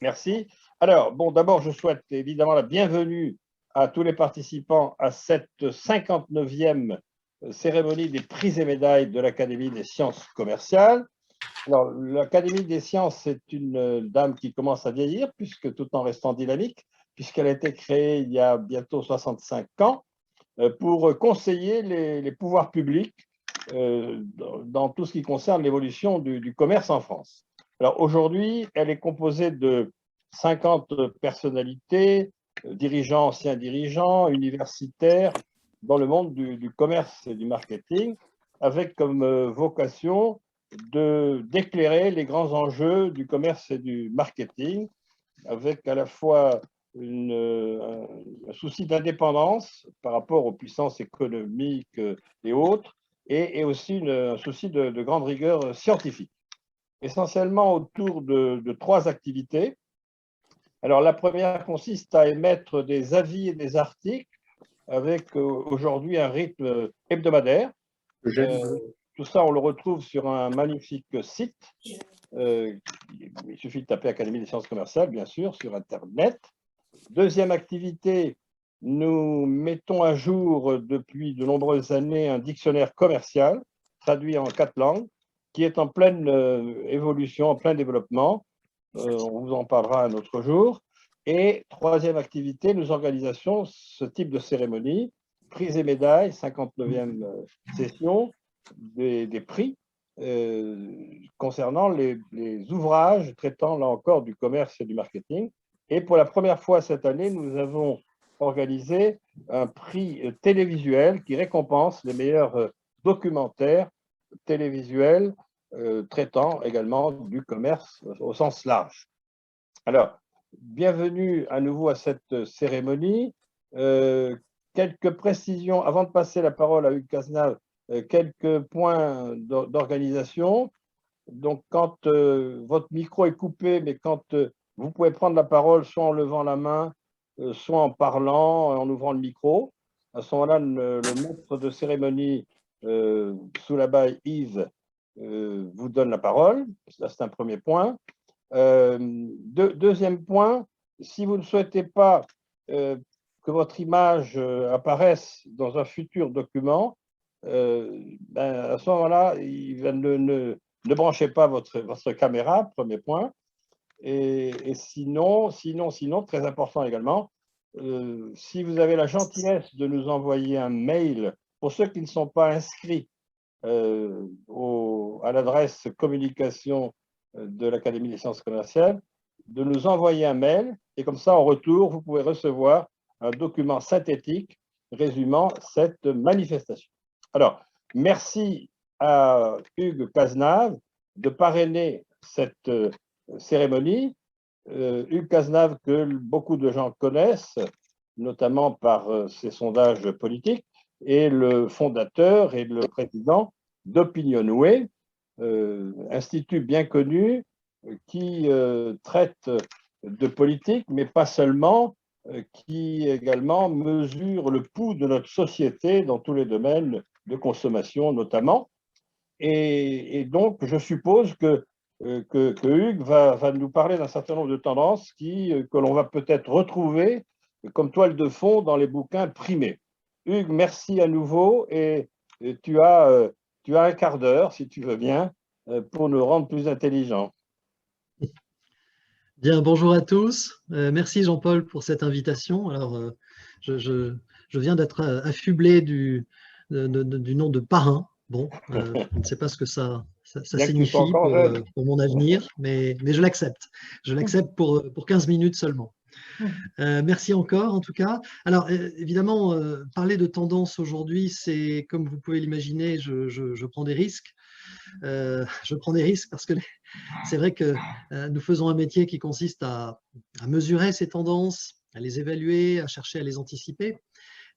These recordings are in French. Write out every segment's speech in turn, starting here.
Merci. Alors, bon, d'abord, je souhaite évidemment la bienvenue à tous les participants à cette 59e cérémonie des prix et médailles de l'Académie des sciences commerciales. Alors, l'Académie des sciences, c'est une dame qui commence à vieillir, puisque tout en restant dynamique, puisqu'elle a été créée il y a bientôt 65 ans pour conseiller les pouvoirs publics dans tout ce qui concerne l'évolution du commerce en France. Alors aujourd'hui, elle est composée de 50 personnalités, dirigeants, anciens dirigeants, universitaires, dans le monde du commerce et du marketing, avec comme vocation d'éclairer les grands enjeux du commerce et du marketing, avec à la fois un souci d'indépendance par rapport aux puissances économiques et autres, et aussi un souci de grande rigueur scientifique, essentiellement autour de trois activités. Alors, la première consiste à émettre des avis et des articles avec aujourd'hui un rythme hebdomadaire. Tout ça, on le retrouve sur un magnifique site. Il suffit de taper Académie des sciences commerciales, bien sûr, sur Internet. Deuxième activité, nous mettons à jour depuis de nombreuses années un dictionnaire commercial traduit en 4 langues qui est en pleine évolution, en plein développement. On vous en parlera un autre jour. Et troisième activité, nous organisons ce type de cérémonie, prix et médailles, 59e session, des prix concernant les ouvrages traitant là encore du commerce et du marketing. Et pour la première fois cette année, nous avons organisé un prix télévisuel qui récompense les meilleurs documentaires télévisuels traitant également du commerce au sens large. Alors, bienvenue à nouveau à cette cérémonie. Quelques précisions, avant de passer la parole à Hugues Cazenave, quelques points d'organisation. Donc, quand votre micro est coupé, mais quand vous pouvez prendre la parole soit en levant la main, soit en parlant, en ouvrant le micro. À ce moment-là, le maître de cérémonie, Soulabaï Yves, vous donne la parole. Ça, c'est un premier point. Deuxième point, si vous ne souhaitez pas que votre image apparaisse dans un futur document, à ce moment-là, ne branchez pas votre caméra, premier point. Et sinon, très important également, si vous avez la gentillesse de nous envoyer un mail, pour ceux qui ne sont pas inscrits à l'adresse communication de l'Académie des sciences commerciales, de nous envoyer un mail, et comme ça, en retour, vous pouvez recevoir un document synthétique résumant cette manifestation. Alors, merci à Hugues Cazenave de parrainer cette cérémonie. Hugues Cazenave, que beaucoup de gens connaissent, notamment par ses sondages politiques, est le fondateur et le président d'Opinionway, institut bien connu qui traite de politique, mais pas seulement, qui également mesure le pouls de notre société dans tous les domaines de consommation notamment. Et donc, je suppose que Hugues va nous parler d'un certain nombre de tendances que l'on va peut-être retrouver comme toile de fond dans les bouquins primés. Hugues, merci à nouveau et tu as un quart d'heure, si tu veux bien, pour nous rendre plus intelligents. Bien, bonjour à tous. Merci Jean-Paul pour cette invitation. Alors, je viens d'être affublé du nom de parrain. Bon, je ne sais pas ce que ça signifie pour mon avenir, mais je l'accepte. Je l'accepte pour 15 minutes seulement. Merci encore en tout cas. Alors évidemment, parler de tendance aujourd'hui, c'est comme vous pouvez l'imaginer, je prends des risques. Je prends des risques parce que c'est vrai que nous faisons un métier qui consiste à mesurer ces tendances, à les évaluer, à chercher à les anticiper.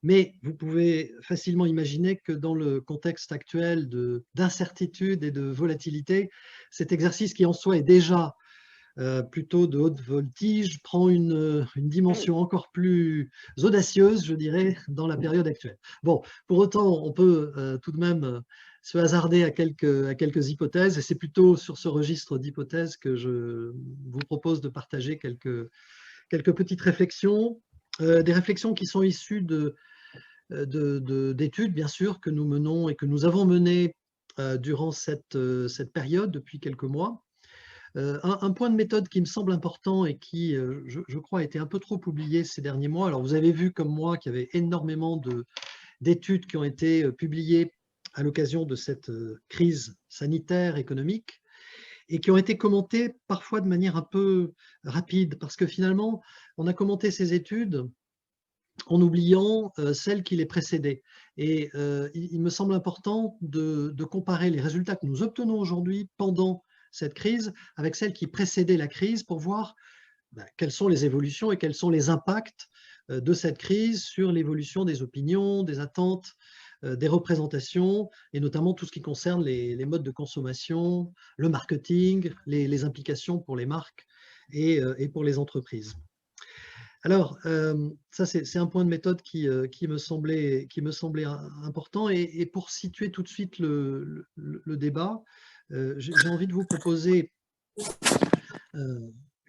Mais vous pouvez facilement imaginer que dans le contexte actuel d'incertitude et de volatilité, cet exercice qui en soi est déjà plutôt de haute voltige prend une dimension encore plus audacieuse, je dirais, dans la période actuelle. Bon, pour autant, on peut tout de même se hasarder à quelques hypothèses, et c'est plutôt sur ce registre d'hypothèses que je vous propose de partager quelques petites réflexions, des réflexions qui sont issues d'études, bien sûr, que nous menons et que nous avons menées durant cette période depuis quelques mois. Un point de méthode qui me semble important et qui, je crois, a été un peu trop oublié ces derniers mois. Alors, vous avez vu comme moi qu'il y avait énormément d'études qui ont été publiées à l'occasion de cette crise sanitaire, économique, et qui ont été commentées parfois de manière un peu rapide, parce que finalement, on a commenté ces études en oubliant celles qui les précédaient. Et il me semble important de comparer les résultats que nous obtenons aujourd'hui pendant cette crise avec celles qui précédaient la crise pour voir quelles sont les évolutions et quels sont les impacts de cette crise sur l'évolution des opinions, des attentes, des représentations, et notamment tout ce qui concerne les modes de consommation, le marketing, les implications pour les marques et pour les entreprises. Alors, ça c'est un point de méthode qui me semblait important, et pour situer tout de suite le débat, j'ai envie de vous proposer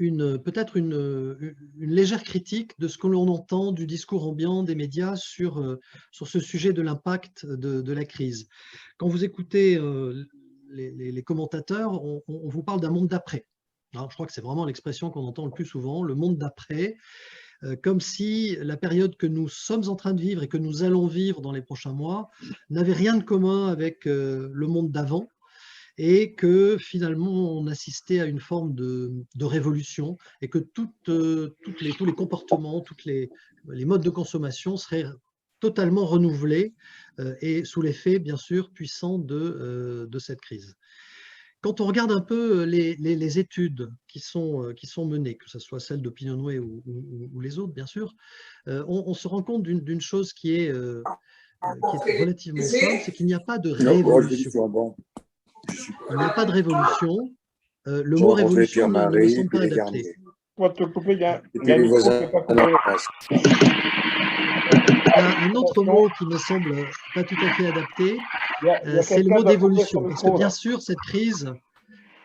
peut-être une légère critique de ce que l'on entend du discours ambiant des médias sur ce sujet de l'impact de la crise. Quand vous écoutez les commentateurs, on vous parle d'un monde d'après. Alors, je crois que c'est vraiment l'expression qu'on entend le plus souvent, le monde d'après, comme si la période que nous sommes en train de vivre et que nous allons vivre dans les prochains mois n'avait rien de commun avec le monde d'avant, et que finalement on assistait à une forme de révolution, et que tous les comportements, tous les modes de consommation seraient totalement renouvelés et sous l'effet bien sûr puissant de cette crise. Quand on regarde un peu les études qui sont menées, que ce soit celles d'Opinionway ou les autres bien sûr, on se rend compte d'une chose qui est relativement simple, c'est qu'il n'y a pas de révolution. Il n'y a pas de révolution. Le mot révolution ne me semble pas adapté. Pour te couper, il y a un autre mot qui me semble pas tout à fait adapté, c'est le mot d'évolution. Parce que bien sûr, cette crise,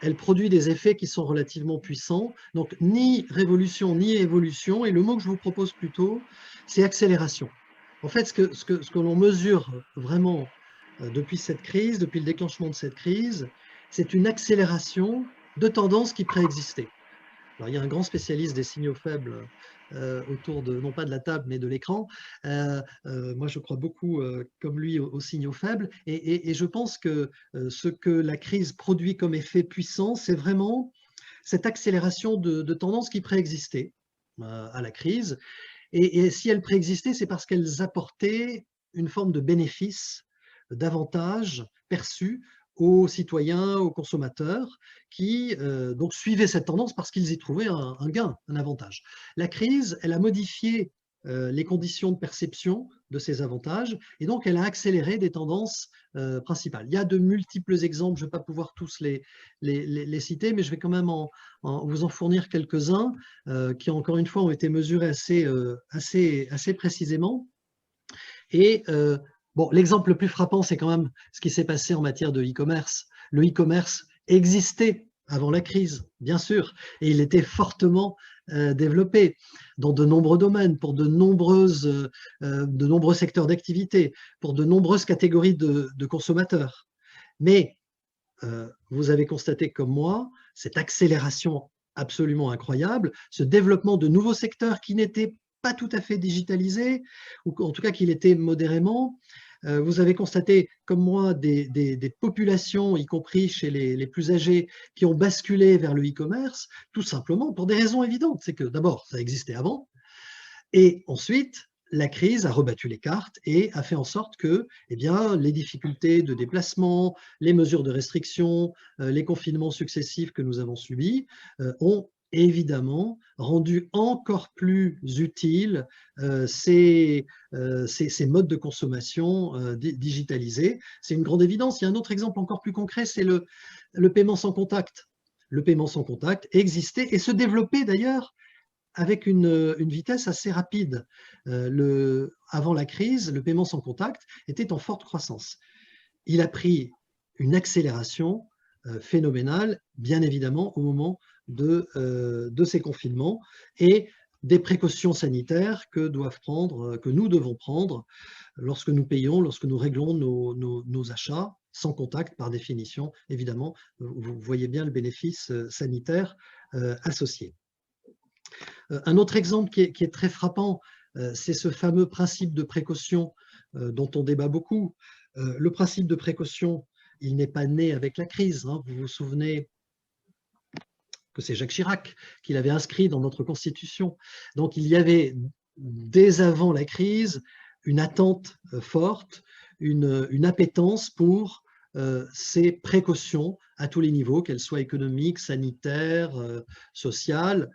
elle produit des effets qui sont relativement puissants. Donc, ni révolution, ni évolution. Et le mot que je vous propose plutôt, c'est accélération. En fait, ce que l'on mesure vraiment depuis cette crise, depuis le déclenchement de cette crise, c'est une accélération de tendances qui préexistaient. Alors, il y a un grand spécialiste des signaux faibles autour non pas de la table, mais de l'écran. Moi, je crois beaucoup, comme lui, aux signaux faibles. Et je pense que ce que la crise produit comme effet puissant, c'est vraiment cette accélération de tendances qui préexistaient à la crise. Et si elles préexistaient, c'est parce qu'elles apportaient une forme de bénéfice, d'avantage perçu aux citoyens, aux consommateurs, qui donc suivaient cette tendance parce qu'ils y trouvaient un gain, un avantage. La crise, elle a modifié les conditions de perception de ces avantages, et donc elle a accéléré des tendances principales. Il y a de multiples exemples, je ne vais pas pouvoir tous les citer, mais je vais quand même vous en fournir quelques-uns qui, encore une fois, ont été mesurés assez précisément. Et bon, l'exemple le plus frappant, c'est quand même ce qui s'est passé en matière de e-commerce. Le e-commerce existait avant la crise, bien sûr, et il était fortement développé dans de nombreux domaines, pour de nombreux secteurs d'activité, pour de nombreuses catégories de consommateurs. Mais vous avez constaté comme moi cette accélération absolument incroyable, ce développement de nouveaux secteurs qui n'étaient pas tout à fait digitalisés, ou en tout cas qu'il était modérément. Vous avez constaté, comme moi, des populations, y compris chez les plus âgés, qui ont basculé vers le e-commerce, tout simplement pour des raisons évidentes. C'est que d'abord, ça existait avant, et ensuite, la crise a rebattu les cartes et a fait en sorte que les difficultés de déplacement, les mesures de restriction, les confinements successifs que nous avons subis ont évidemment rendu encore plus utiles ces modes de consommation digitalisés. C'est une grande évidence. Il y a un autre exemple encore plus concret, c'est le paiement sans contact. Le paiement sans contact existait et se développait d'ailleurs avec une vitesse assez rapide. Avant la crise, le paiement sans contact était en forte croissance. Il a pris une accélération phénoménale, bien évidemment, au moment de ces confinements et des précautions sanitaires que nous devons prendre lorsque nous payons, lorsque nous réglons nos achats, sans contact par définition, évidemment. Vous voyez bien le bénéfice sanitaire associé. Un autre exemple qui est très frappant, c'est ce fameux principe de précaution dont on débat beaucoup. Le principe de précaution, il n'est pas né avec la crise. Hein. Vous vous souvenez que c'est Jacques Chirac qui l'avait inscrit dans notre Constitution. Donc il y avait, dès avant la crise, une attente forte, une appétence pour ces précautions à tous les niveaux, qu'elles soient économiques, sanitaires, sociales,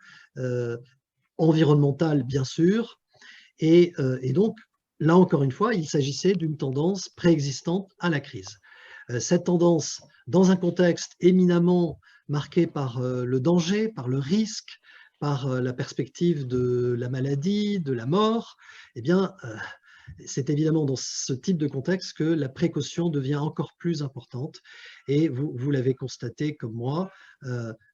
environnementales, bien sûr. Et donc, là encore une fois, il s'agissait d'une tendance préexistante à la crise. Cette tendance, dans un contexte éminemment marqué par le danger, par le risque, par la perspective de la maladie, de la mort, eh bien, c'est évidemment dans ce type de contexte que la précaution devient encore plus importante. Et vous l'avez constaté comme moi,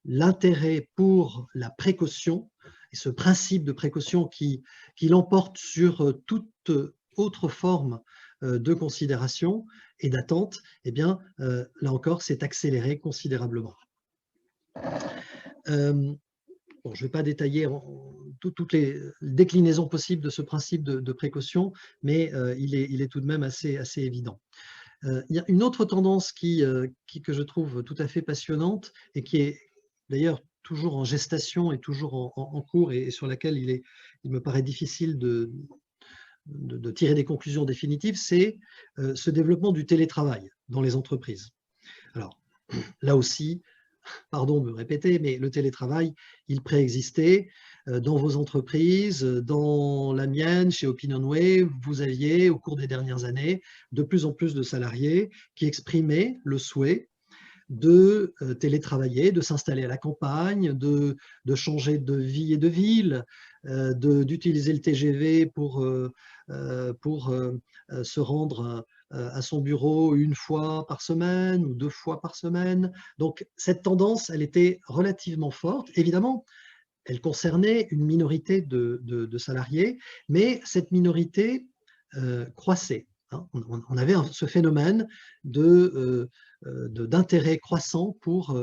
l'intérêt pour la précaution, et ce principe de précaution qui l'emporte sur toute autre forme de considération et d'attente, eh bien, là encore, c'est accéléré considérablement. Bon, je ne vais pas détailler toutes les déclinaisons possibles de ce principe de précaution, mais il est tout de même assez évident. Il y a une autre tendance que je trouve tout à fait passionnante et qui est d'ailleurs toujours en gestation et toujours en cours et sur laquelle il me paraît difficile de tirer des conclusions définitives, c'est ce développement du télétravail dans les entreprises. Alors, là aussi, pardon de me répéter, mais le télétravail, il préexistait dans vos entreprises, dans la mienne, chez Opinionway, vous aviez, au cours des dernières années, de plus en plus de salariés qui exprimaient le souhait de télétravailler, de s'installer à la campagne, de changer de vie et de ville, d'utiliser le TGV pour se rendre à son bureau une fois par semaine ou 2 fois par semaine. Donc cette tendance, elle était relativement forte. Évidemment, elle concernait une minorité de salariés, mais cette minorité croissait. Hein. On avait ce phénomène d'intérêt croissant pour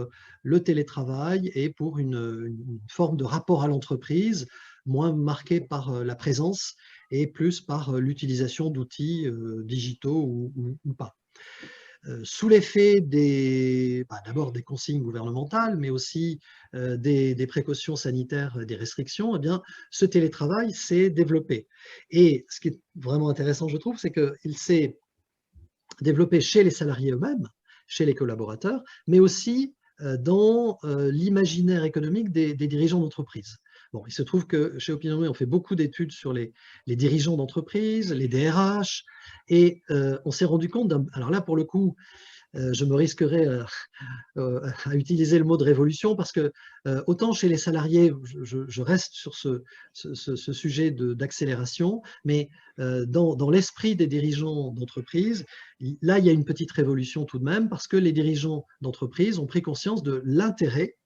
le télétravail et pour une forme de rapport à l'entreprise moins marquée par la présence et plus par l'utilisation d'outils digitaux ou pas. Sous l'effet d'abord des consignes gouvernementales, mais aussi des précautions sanitaires, des restrictions, eh bien, ce télétravail s'est développé. Et ce qui est vraiment intéressant, je trouve, c'est qu'il s'est développé chez les salariés eux-mêmes, chez les collaborateurs, mais aussi dans l'imaginaire économique des dirigeants d'entreprise. Bon, il se trouve que chez Opinionway, on fait beaucoup d'études sur les dirigeants d'entreprise, les DRH, et on s'est rendu compte, alors là, pour le coup, je me risquerais à utiliser le mot de révolution parce que autant chez les salariés, je reste sur ce sujet d'accélération, mais dans l'esprit des dirigeants d'entreprise, là, il y a une petite révolution tout de même parce que les dirigeants d'entreprise ont pris conscience de l'intérêt,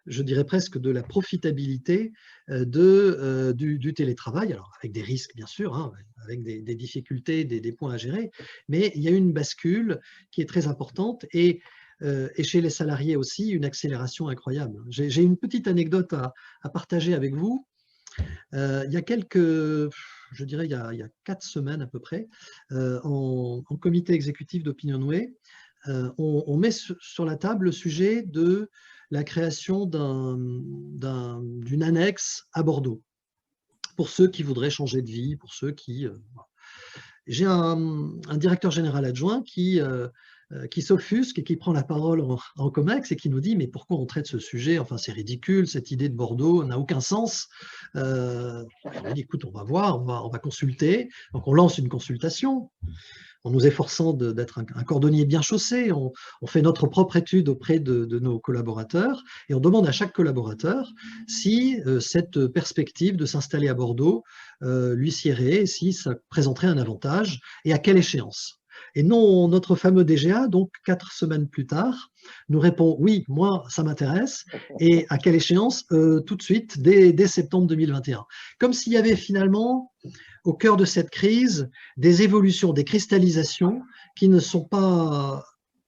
je dirais presque de la profitabilité du télétravail, alors avec des risques bien sûr, hein, avec des difficultés, des points à gérer, mais il y a une bascule qui est très importante et chez les salariés aussi une accélération incroyable. J'ai une petite anecdote à partager avec vous. Il y a je dirais il y a 4 semaines à peu près, en comité exécutif d'Opinionway, on met sur la table le sujet de la création d'une annexe à Bordeaux, pour ceux qui voudraient changer de vie, pour ceux qui... J'ai un directeur général adjoint qui s'offusque et qui prend la parole en COMEX et qui nous dit « mais pourquoi on traite ce sujet? Enfin, c'est ridicule, cette idée de Bordeaux n'a aucun sens. » On dit « écoute, on va voir, on va consulter. » Donc on lance une consultation. En nous efforçant d'être un cordonnier bien chaussé, on fait notre propre étude auprès de nos collaborateurs et on demande à chaque collaborateur si cette perspective de s'installer à Bordeaux lui siérait, si ça présenterait un avantage et à quelle échéance. Et non, notre fameux DGA, donc 4 semaines plus tard, nous répond « Oui, moi, ça m'intéresse. » Et à quelle échéance? Tout de suite, dès septembre 2021. Comme s'il y avait finalement, au cœur de cette crise, des évolutions, des cristallisations qui ne sont pas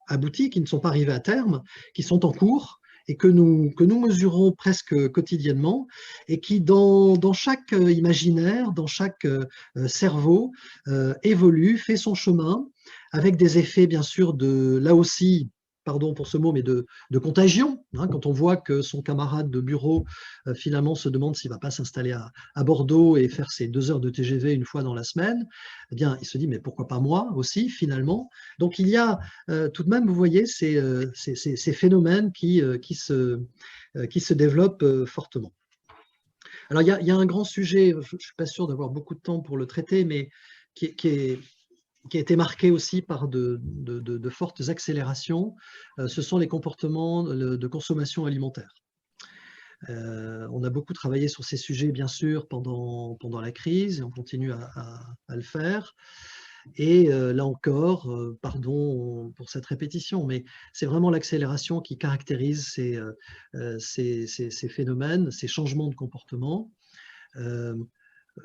abouties, qui ne sont pas arrivées à terme, qui sont en cours et que nous mesurons presque quotidiennement et qui, dans chaque imaginaire, dans chaque cerveau, évolue, fait son chemin, avec des effets, bien sûr, là aussi, pardon pour ce mot, mais de contagion. Hein, quand on voit que son camarade de bureau, finalement, se demande s'il ne va pas s'installer à Bordeaux et faire ses 2 heures de TGV une fois dans la semaine, eh bien, il se dit, mais pourquoi pas moi aussi, finalement? Donc, il y a tout de même, vous voyez, ces phénomènes qui se développent fortement. Alors, il y a un grand sujet, je ne suis pas sûr d'avoir beaucoup de temps pour le traiter, mais qui a été marqué aussi par de fortes accélérations, ce sont les comportements de consommation alimentaire. On a beaucoup travaillé sur ces sujets, bien sûr, pendant la crise, et on continue à le faire. Et là encore, pardon pour cette répétition, mais c'est vraiment l'accélération qui caractérise ces phénomènes, ces changements de comportement.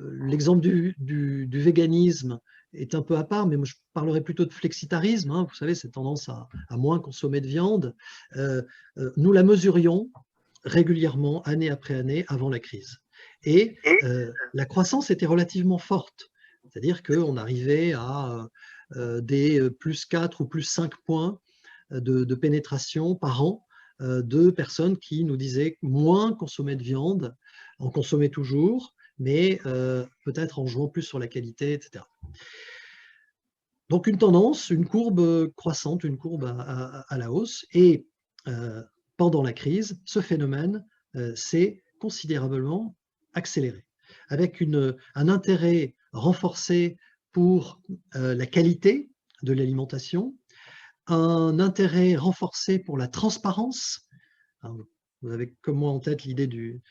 L'exemple du véganisme est un peu à part, mais moi je parlerai plutôt de flexitarisme, hein, vous savez, cette tendance à moins consommer de viande. Nous la mesurions régulièrement, année après année, avant la crise. Et la croissance était relativement forte, c'est-à-dire qu'on arrivait à des plus 4 ou plus 5 points de pénétration par an de personnes qui nous disaient moins consommer de viande, en consommer toujours, mais peut-être en jouant plus sur la qualité, etc. Donc une tendance, une courbe croissante, une courbe à la hausse. Et pendant la crise, ce phénomène s'est considérablement accéléré, avec un intérêt renforcé pour la qualité de l'alimentation, un intérêt renforcé pour la transparence. Vous avez comme moi en tête l'idée du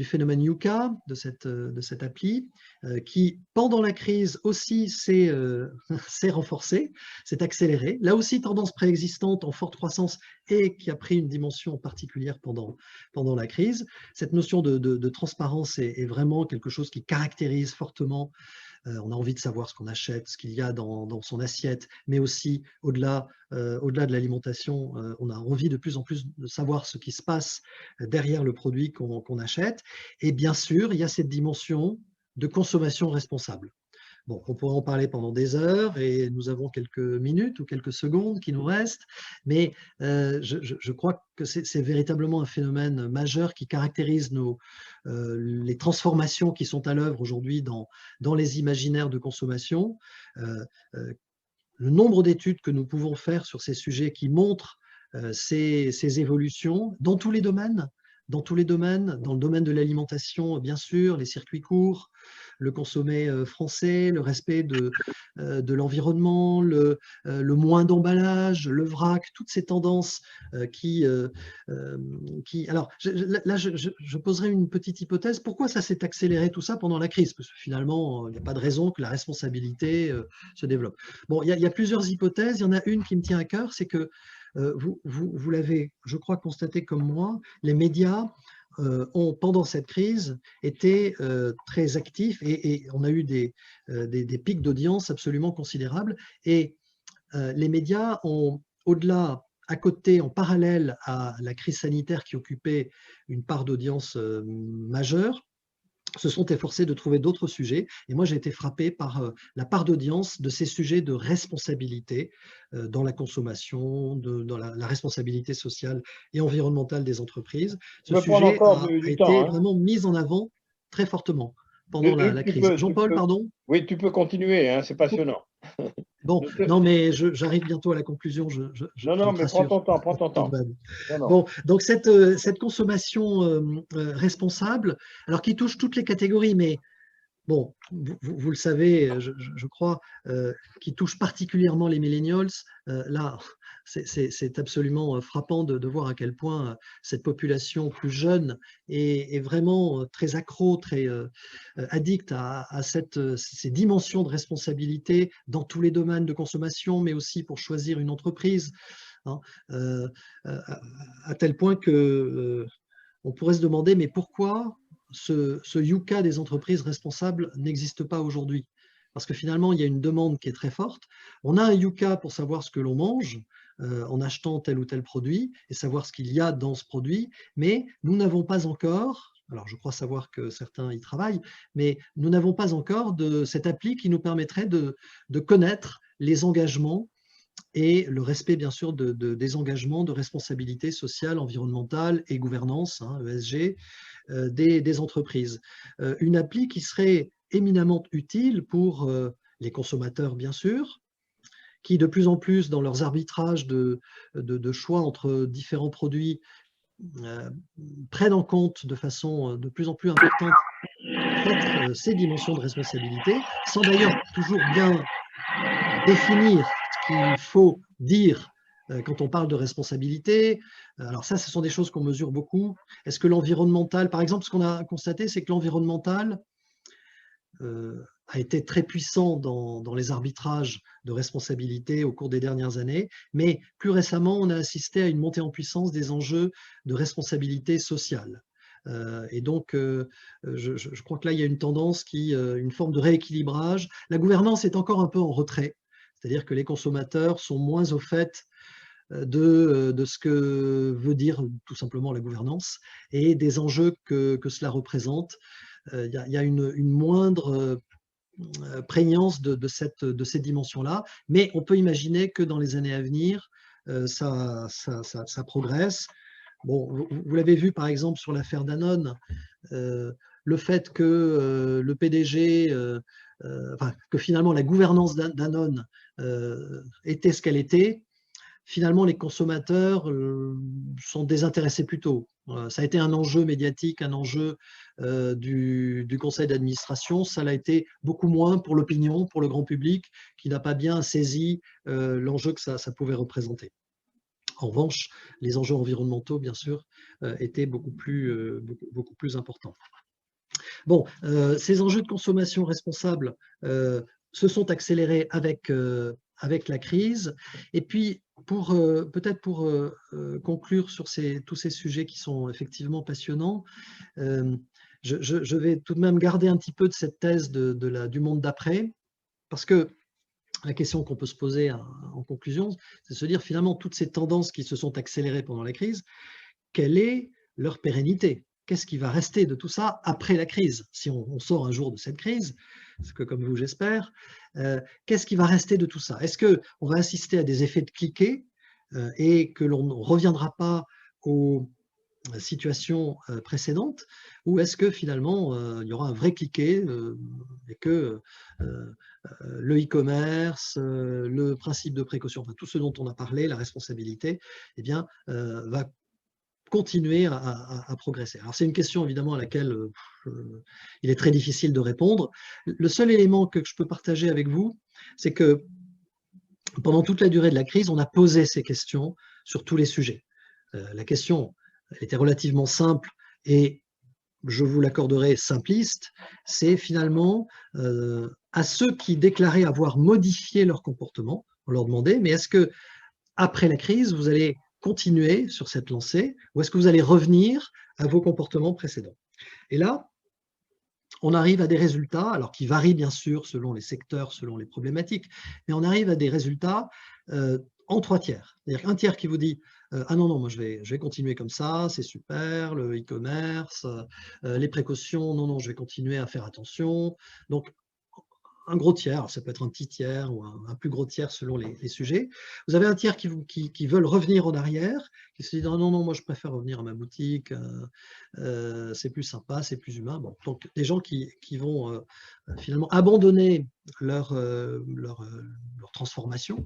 phénomène Yuka, de cette appli, qui, pendant la crise aussi, s'est renforcé, s'est accéléré. Là aussi, tendance préexistante en forte croissance et qui a pris une dimension particulière pendant la crise. Cette notion de transparence est vraiment quelque chose qui caractérise fortement. On a envie de savoir ce qu'on achète, ce qu'il y a dans son assiette, mais aussi au-delà de l'alimentation, on a envie de plus en plus de savoir ce qui se passe derrière le produit qu'on achète. Et bien sûr, il y a cette dimension de consommation responsable. Bon, on pourrait en parler pendant des heures et nous avons quelques minutes ou quelques secondes qui nous restent, mais je crois que c'est véritablement un phénomène majeur qui caractérise les transformations qui sont à l'œuvre aujourd'hui dans les imaginaires de consommation. Le nombre d'études que nous pouvons faire sur ces sujets qui montrent ces évolutions dans tous les domaines, dans le domaine de l'alimentation, bien sûr, les circuits courts, le consommer français, le respect de l'environnement, le moins d'emballage, le vrac, toutes ces tendances qui… Alors, là, je poserai une petite hypothèse. Pourquoi ça s'est accéléré tout ça pendant la crise? Parce que finalement, il n'y a pas de raison que la responsabilité se développe. Bon, il y a plusieurs hypothèses. Il y en a une qui me tient à cœur, c'est que vous l'avez, je crois, constaté comme moi, les médias ont, pendant cette crise, été très actifs et on a eu des pics d'audience absolument considérables. Et les médias ont, au-delà, à côté, en parallèle à la crise sanitaire qui occupait une part d'audience majeure, se sont efforcés de trouver d'autres sujets. Et moi, j'ai été frappé par la part d'audience de ces sujets de responsabilité dans la consommation, dans la responsabilité sociale et environnementale des entreprises. Ce sujet a été vraiment mis en avant très fortement pendant la crise. Jean-Paul, pardon? Oui, tu peux continuer, hein, c'est passionnant. Bon, non, mais j'arrive bientôt à la conclusion. Non, mais prends ton temps, prends ton temps. Bon, donc cette consommation responsable, alors qui touche toutes les catégories, mais bon, vous le savez, je crois, qui touche particulièrement les millennials. Là, c'est absolument frappant de voir à quel point cette population plus jeune est vraiment très accro, très addict à ces dimensions de responsabilité dans tous les domaines de consommation, mais aussi pour choisir une entreprise, hein, à tel point que on pourrait se demander, mais pourquoi ce Yucca des entreprises responsables n'existe pas aujourd'hui? Parce que finalement, il y a une demande qui est très forte. On a un Yucca pour savoir ce que l'on mange en achetant tel ou tel produit et savoir ce qu'il y a dans ce produit, mais nous n'avons pas encore, alors je crois savoir que certains y travaillent, mais nous n'avons pas encore de cette appli qui nous permettrait de connaître les engagements et le respect, bien sûr, des engagements de responsabilité sociale, environnementale et gouvernance, hein, ESG, des entreprises. Une appli qui serait éminemment utile pour les consommateurs, bien sûr, qui de plus en plus, dans leurs arbitrages de choix entre différents produits, prennent en compte de façon de plus en plus importante ces dimensions de responsabilité, sans d'ailleurs toujours bien définir ce qu'il faut dire quand on parle de responsabilité. Alors ça, ce sont des choses qu'on mesure beaucoup. Est-ce que l'environnemental, par exemple, ce qu'on a constaté, c'est que l'environnemental a été très puissant dans les arbitrages de responsabilité au cours des dernières années, mais plus récemment, on a assisté à une montée en puissance des enjeux de responsabilité sociale. Et donc, je crois que là, il y a une tendance une forme de rééquilibrage. La gouvernance est encore un peu en retrait, c'est-à-dire que les consommateurs sont moins au fait de ce que veut dire tout simplement la gouvernance et des enjeux que cela représente. Il y a une moindre prégnance de ces dimensions-là, mais on peut imaginer que dans les années à venir, ça progresse. Bon, vous l'avez vu par exemple sur l'affaire Danone, le fait que le PDG, enfin, que finalement la gouvernance Danone était ce qu'elle était, finalement les consommateurs sont désintéressés plus tôt. Ça a été un enjeu médiatique, un enjeu du conseil d'administration. Ça l'a été beaucoup moins pour l'opinion, pour le grand public, qui n'a pas bien saisi l'enjeu que ça pouvait représenter. En revanche, les enjeux environnementaux, bien sûr, étaient beaucoup plus importants. Bon, ces enjeux de consommation responsable se sont accélérés avec la crise. Et puis, peut-être pour conclure sur tous ces sujets qui sont effectivement passionnants, je vais tout de même garder un petit peu de cette thèse du monde d'après, parce que la question qu'on peut se poser en conclusion, c'est de se dire finalement toutes ces tendances qui se sont accélérées pendant la crise, quelle est leur pérennité? Qu'est-ce qui va rester de tout ça après la crise? Si on sort un jour de cette crise, ce que comme vous j'espère, qu'est-ce qui va rester de tout ça? Est-ce qu'on va assister à des effets de cliquet et que l'on ne reviendra pas aux situation précédente, ou est-ce que finalement il y aura un vrai cliquet et que le e-commerce, le principe de précaution, enfin, tout ce dont on a parlé, la responsabilité, eh bien, va continuer à progresser. Alors c'est une question évidemment à laquelle il est très difficile de répondre. Le seul élément que je peux partager avec vous, c'est que pendant toute la durée de la crise, on a posé ces questions sur tous les sujets. La question était relativement simple et, je vous l'accorderai, simpliste. C'est finalement à ceux qui déclaraient avoir modifié leur comportement, on leur demandait, mais est-ce que après la crise, vous allez continuer sur cette lancée ou est-ce que vous allez revenir à vos comportements précédents? Et là, on arrive à des résultats, alors qui varient bien sûr selon les secteurs, selon les problématiques, mais on arrive à des résultats en 3 tiers. C'est-à-dire un tiers qui vous dit ah non, non, moi je vais continuer comme ça, c'est super, le e-commerce, les précautions, non, non, je vais continuer à faire attention. Donc, un gros tiers, ça peut être un petit tiers ou un plus gros tiers selon les sujets. Vous avez un tiers qui veulent revenir en arrière, qui se disent non, non, non, moi je préfère revenir à ma boutique, c'est plus sympa, c'est plus humain. Bon, donc des gens qui vont finalement abandonner leur transformation.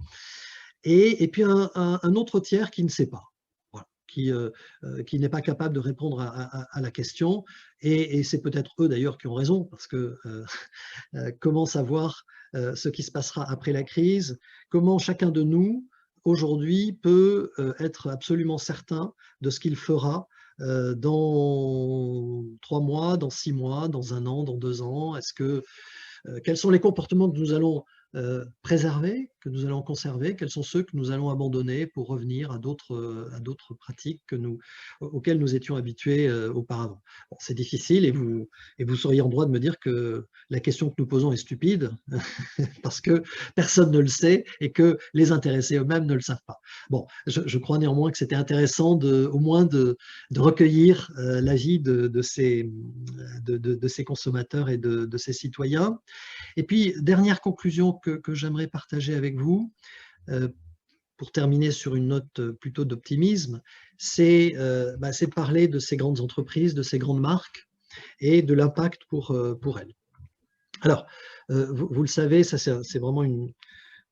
Et puis un autre tiers qui ne sait pas. Voilà, qui n'est pas capable de répondre à la question. Et c'est peut-être eux d'ailleurs qui ont raison, parce que comment savoir ce qui se passera après la crise? Comment chacun de nous aujourd'hui peut être absolument certain de ce qu'il fera dans 3 mois, dans 6 mois, dans 1 an, dans 2 ans? Quels sont les comportements que nous allons préserver, que nous allons conserver? Quels sont ceux que nous allons abandonner pour revenir à d'autres pratiques auxquelles nous étions habitués auparavant? Bon, c'est difficile et vous seriez en droit de me dire que la question que nous posons est stupide parce que personne ne le sait et que les intéressés eux-mêmes ne le savent pas. Bon, je crois néanmoins que c'était intéressant au moins de recueillir l'avis de ces consommateurs et de ces citoyens. Et puis, dernière conclusion que j'aimerais partager avec vous, pour terminer sur une note plutôt d'optimisme, c'est de parler de ces grandes entreprises, de ces grandes marques et de l'impact pour elles. Alors, vous le savez, ça c'est vraiment une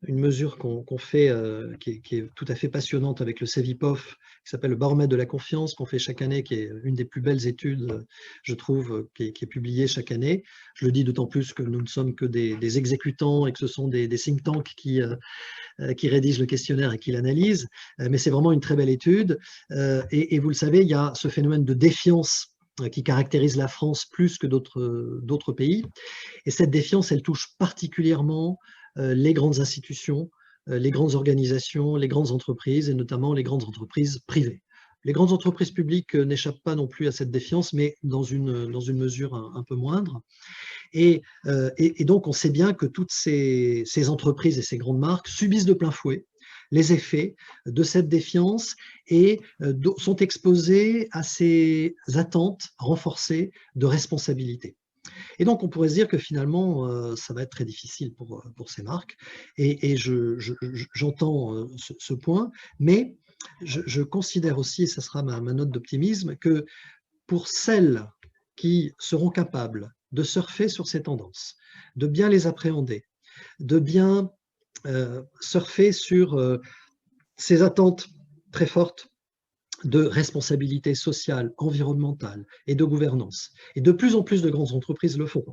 mesure qu'on fait, qui est tout à fait passionnante avec le Cevipof, qui s'appelle le baromètre de la confiance, qu'on fait chaque année, qui est une des plus belles études, je trouve, qui est publiée chaque année. Je le dis d'autant plus que nous ne sommes que des exécutants et que ce sont des think tanks qui rédigent le questionnaire et qui l'analysent, mais c'est vraiment une très belle étude. Et vous le savez, il y a ce phénomène de défiance qui caractérise la France plus que d'autres pays. Et cette défiance, elle touche particulièrement les grandes institutions, les grandes organisations, les grandes entreprises, et notamment les grandes entreprises privées. Les grandes entreprises publiques n'échappent pas non plus à cette défiance, mais dans une mesure un peu moindre. Et donc, on sait bien que toutes ces entreprises et ces grandes marques subissent de plein fouet les effets de cette défiance et sont exposées à ces attentes renforcées de responsabilité. Et donc, on pourrait se dire que finalement, ça va être très difficile pour ces marques. Et j'entends ce point, mais je considère aussi, et ça sera ma note d'optimisme, que pour celles qui seront capables de surfer sur ces tendances, de bien les appréhender, de bien surfer sur ces attentes très fortes de responsabilité sociale, environnementale et de gouvernance. Et de plus en plus de grandes entreprises le font.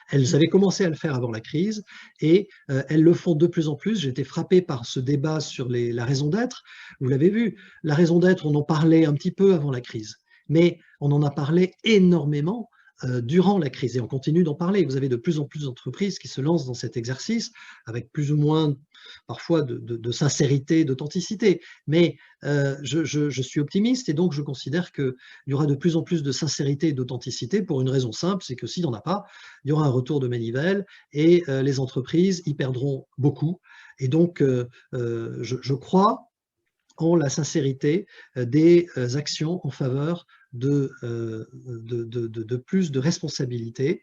Elles avaient commencé à le faire avant la crise et elles le font de plus en plus. J'ai été frappé par ce débat sur la raison d'être. Vous l'avez vu, la raison d'être, on en parlait un petit peu avant la crise, mais on en a parlé énormément durant la crise et on continue d'en parler. Vous avez de plus en plus d'entreprises qui se lancent dans cet exercice avec plus ou moins parfois de sincérité, d'authenticité. Mais je suis optimiste et donc je considère qu'il y aura de plus en plus de sincérité et d'authenticité pour une raison simple, c'est que s'il n'y en a pas, il y aura un retour de manivelle et les entreprises y perdront beaucoup. Et donc, je crois en la sincérité des actions en faveur de plus de responsabilité.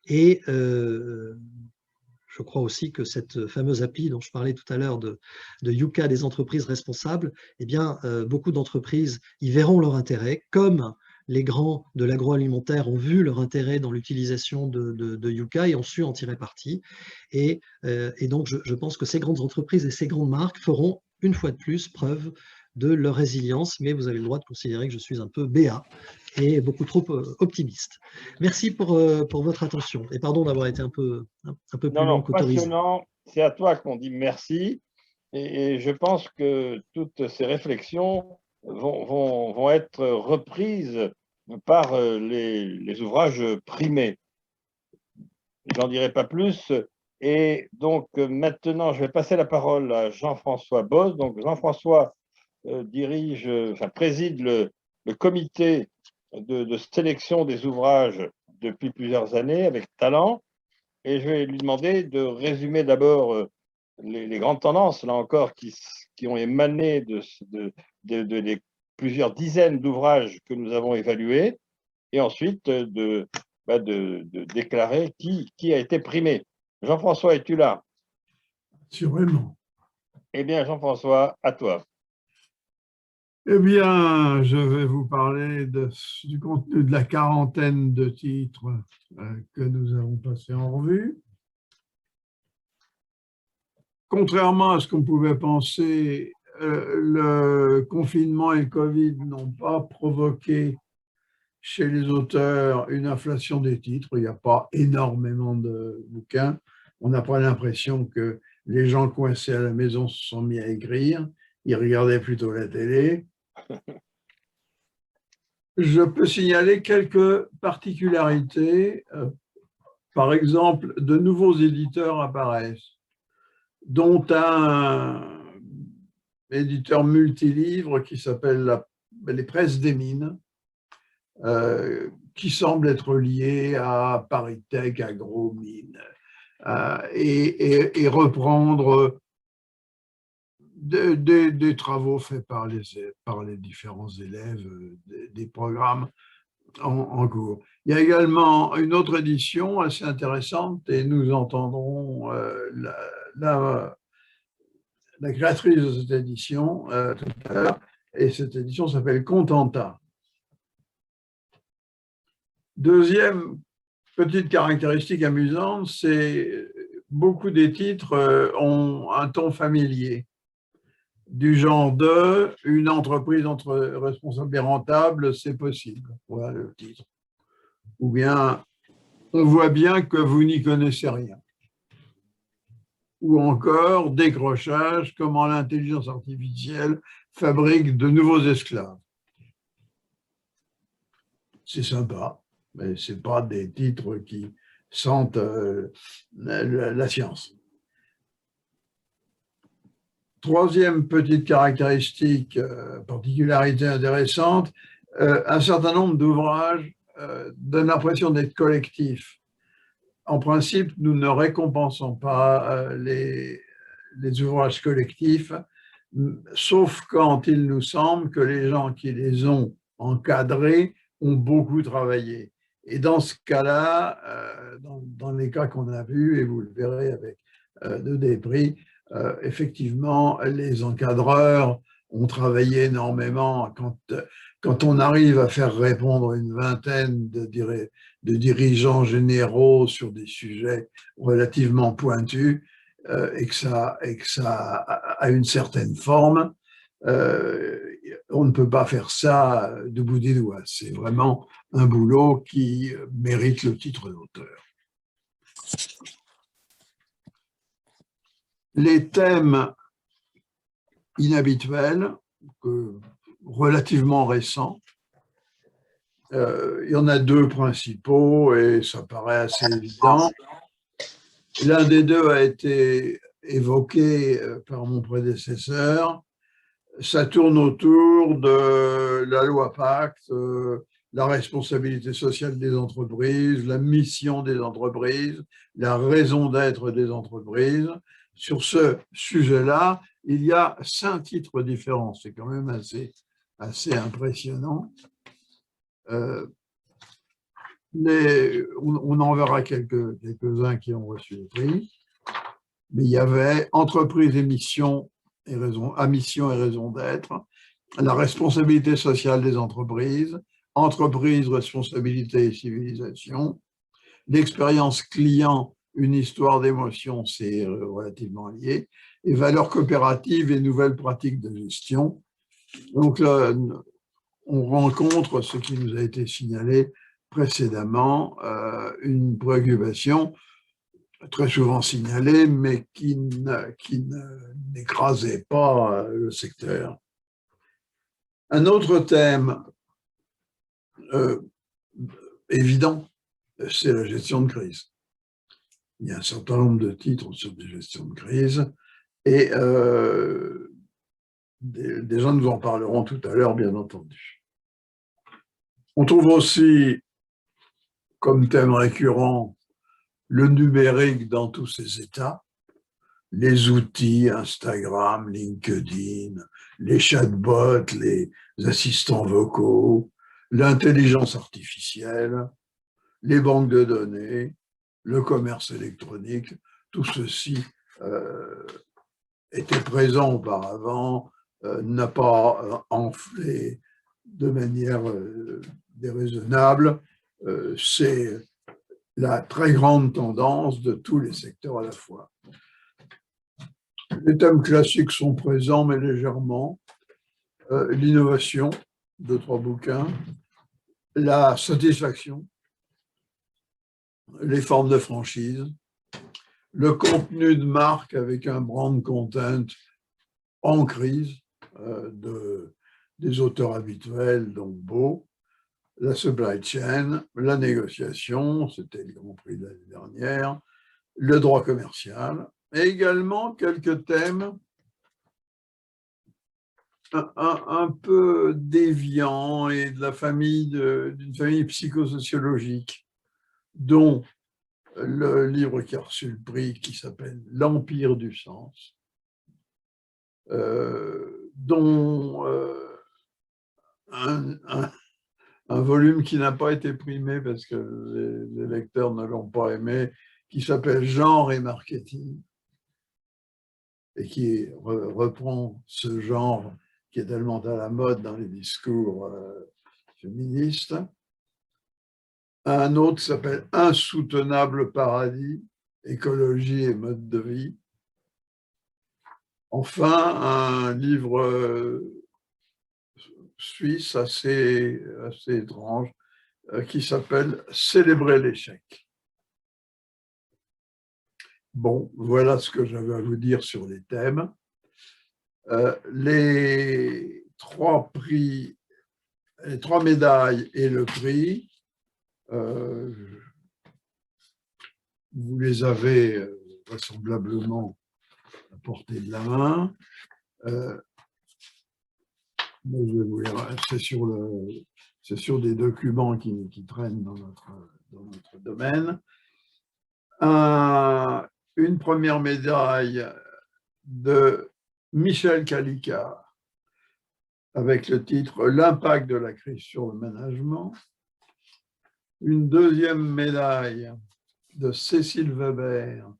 Et je crois aussi que cette fameuse appli dont je parlais tout à l'heure de Yuka des entreprises responsables, eh bien, beaucoup d'entreprises y verront leur intérêt, comme les grands de l'agroalimentaire ont vu leur intérêt dans l'utilisation de Yuka et ont su en tirer parti. Et donc, je pense que ces grandes entreprises et ces grandes marques feront une fois de plus preuve de leur résilience, mais vous avez le droit de considérer que je suis un peu béat et beaucoup trop optimiste. Merci pour votre attention et pardon d'avoir été un peu plus long qu'autorisé. Passionnant. C'est à toi qu'on dit merci. Et je pense que toutes ces réflexions vont être reprises par les ouvrages primés. J'en dirai pas plus. Et donc maintenant, je vais passer la parole à Jean-François Bosse. Donc Jean-François préside le comité de sélection des ouvrages depuis plusieurs années avec talent. Et je vais lui demander de résumer d'abord les grandes tendances, là encore, qui ont émané de plusieurs dizaines d'ouvrages que nous avons évalués, et ensuite de déclarer qui a été primé. Jean-François, es-tu là? Sûrement. Eh bien, Jean-François, à toi. Eh bien, je vais vous parler du contenu de la quarantaine de titres que nous avons passés en revue. Contrairement à ce qu'on pouvait penser, le confinement et le Covid n'ont pas provoqué chez les auteurs une inflation des titres. Il n'y a pas énormément de bouquins. On n'a pas l'impression que les gens coincés à la maison se sont mis à écrire, ils regardaient plutôt la télé. Je peux signaler quelques particularités. Par exemple, de nouveaux éditeurs apparaissent, dont un éditeur multilivre qui s'appelle les Presses des Mines, qui semble être lié à ParisTech, Agromines, et reprendre des travaux faits par les différents élèves des programmes en cours. Il y a également une autre édition assez intéressante et nous entendrons la créatrice de cette édition tout à l'heure, et cette édition s'appelle Contenta. Deuxième petite caractéristique amusante, c'est beaucoup des titres ont un ton familier, du genre de « Une entreprise entre responsable et rentable, c'est possible ». Voilà le titre. Ou bien « On voit bien que vous n'y connaissez rien ». Ou encore « Décrochage, comment l'intelligence artificielle fabrique de nouveaux esclaves ». C'est sympa, mais ce n'est pas des titres qui sentent la science. Troisième petite caractéristique, particularité intéressante, un certain nombre d'ouvrages donnent l'impression d'être collectifs. En principe, nous ne récompensons pas les ouvrages collectifs, sauf quand il nous semble que les gens qui les ont encadrés ont beaucoup travaillé. Et dans ce cas-là, dans les cas qu'on a vus, et vous le verrez avec des prix, effectivement, les encadreurs ont travaillé énormément. Quand on arrive à faire répondre une vingtaine de dirigeants généraux sur des sujets relativement pointus et que ça a une certaine forme, on ne peut pas faire ça du bout des doigts. C'est vraiment un boulot qui mérite le titre d'auteur. Les thèmes inhabituels, relativement récents, il y en a deux principaux et ça paraît assez évident. L'un des deux a été évoqué par mon prédécesseur. Ça tourne autour de la loi Pacte, la responsabilité sociale des entreprises, la mission des entreprises, la raison d'être des entreprises. Sur ce sujet-là, il y a 5 titres différents. C'est quand même assez impressionnant. On en verra quelques-uns qui ont reçu le prix. Mais il y avait entreprise et mission à mission et raison d'être, la responsabilité sociale des entreprises, entreprise, responsabilité et civilisation, l'expérience client, une histoire d'émotion, c'est relativement lié, et valeurs coopératives et nouvelles pratiques de gestion. Donc là, on rencontre ce qui nous a été signalé précédemment, une préoccupation très souvent signalée, mais qui n'écrasait pas le secteur. Un autre thème évident, c'est la gestion de crise. Il y a un certain nombre de titres sur la gestion de crise et des gens nous en parleront tout à l'heure, bien entendu. On trouve aussi comme thème récurrent le numérique dans tous ses états, les outils Instagram, LinkedIn, les chatbots, les assistants vocaux, l'intelligence artificielle, les banques de données, le commerce électronique, tout ceci était présent auparavant, n'a pas enflé de manière déraisonnable. C'est la très grande tendance de tous les secteurs à la fois. Les thèmes classiques sont présents, mais légèrement. L'innovation, 2-3 bouquins, la satisfaction, les formes de franchise, le contenu de marque avec un brand content en crise des auteurs habituels, donc Beau, la supply chain, la négociation, c'était le Grand Prix de l'année dernière, le droit commercial, et également quelques thèmes un peu déviants et de la famille d'une famille psychosociologique, dont le livre qui a reçu le prix qui s'appelle L'Empire du sens, dont un volume qui n'a pas été primé parce que les lecteurs ne l'ont pas aimé, qui s'appelle Genre et marketing, et qui reprend ce genre qui est tellement à la mode dans les discours féministes. Un autre qui s'appelle Insoutenable paradis, écologie et mode de vie. Enfin, un livre suisse assez étrange qui s'appelle Célébrer l'échec. Bon, voilà ce que j'avais à vous dire sur les thèmes. Les 3 prix, les 3 médailles et le prix, vous les avez vraisemblablement à portée de la main. Mais je vais vous les... C'est sur des documents qui traînent dans notre domaine. Une première médaille de Michel Calicard avec le titre « L'impact de la crise sur le management ». Une deuxième médaille de Cécile Weber,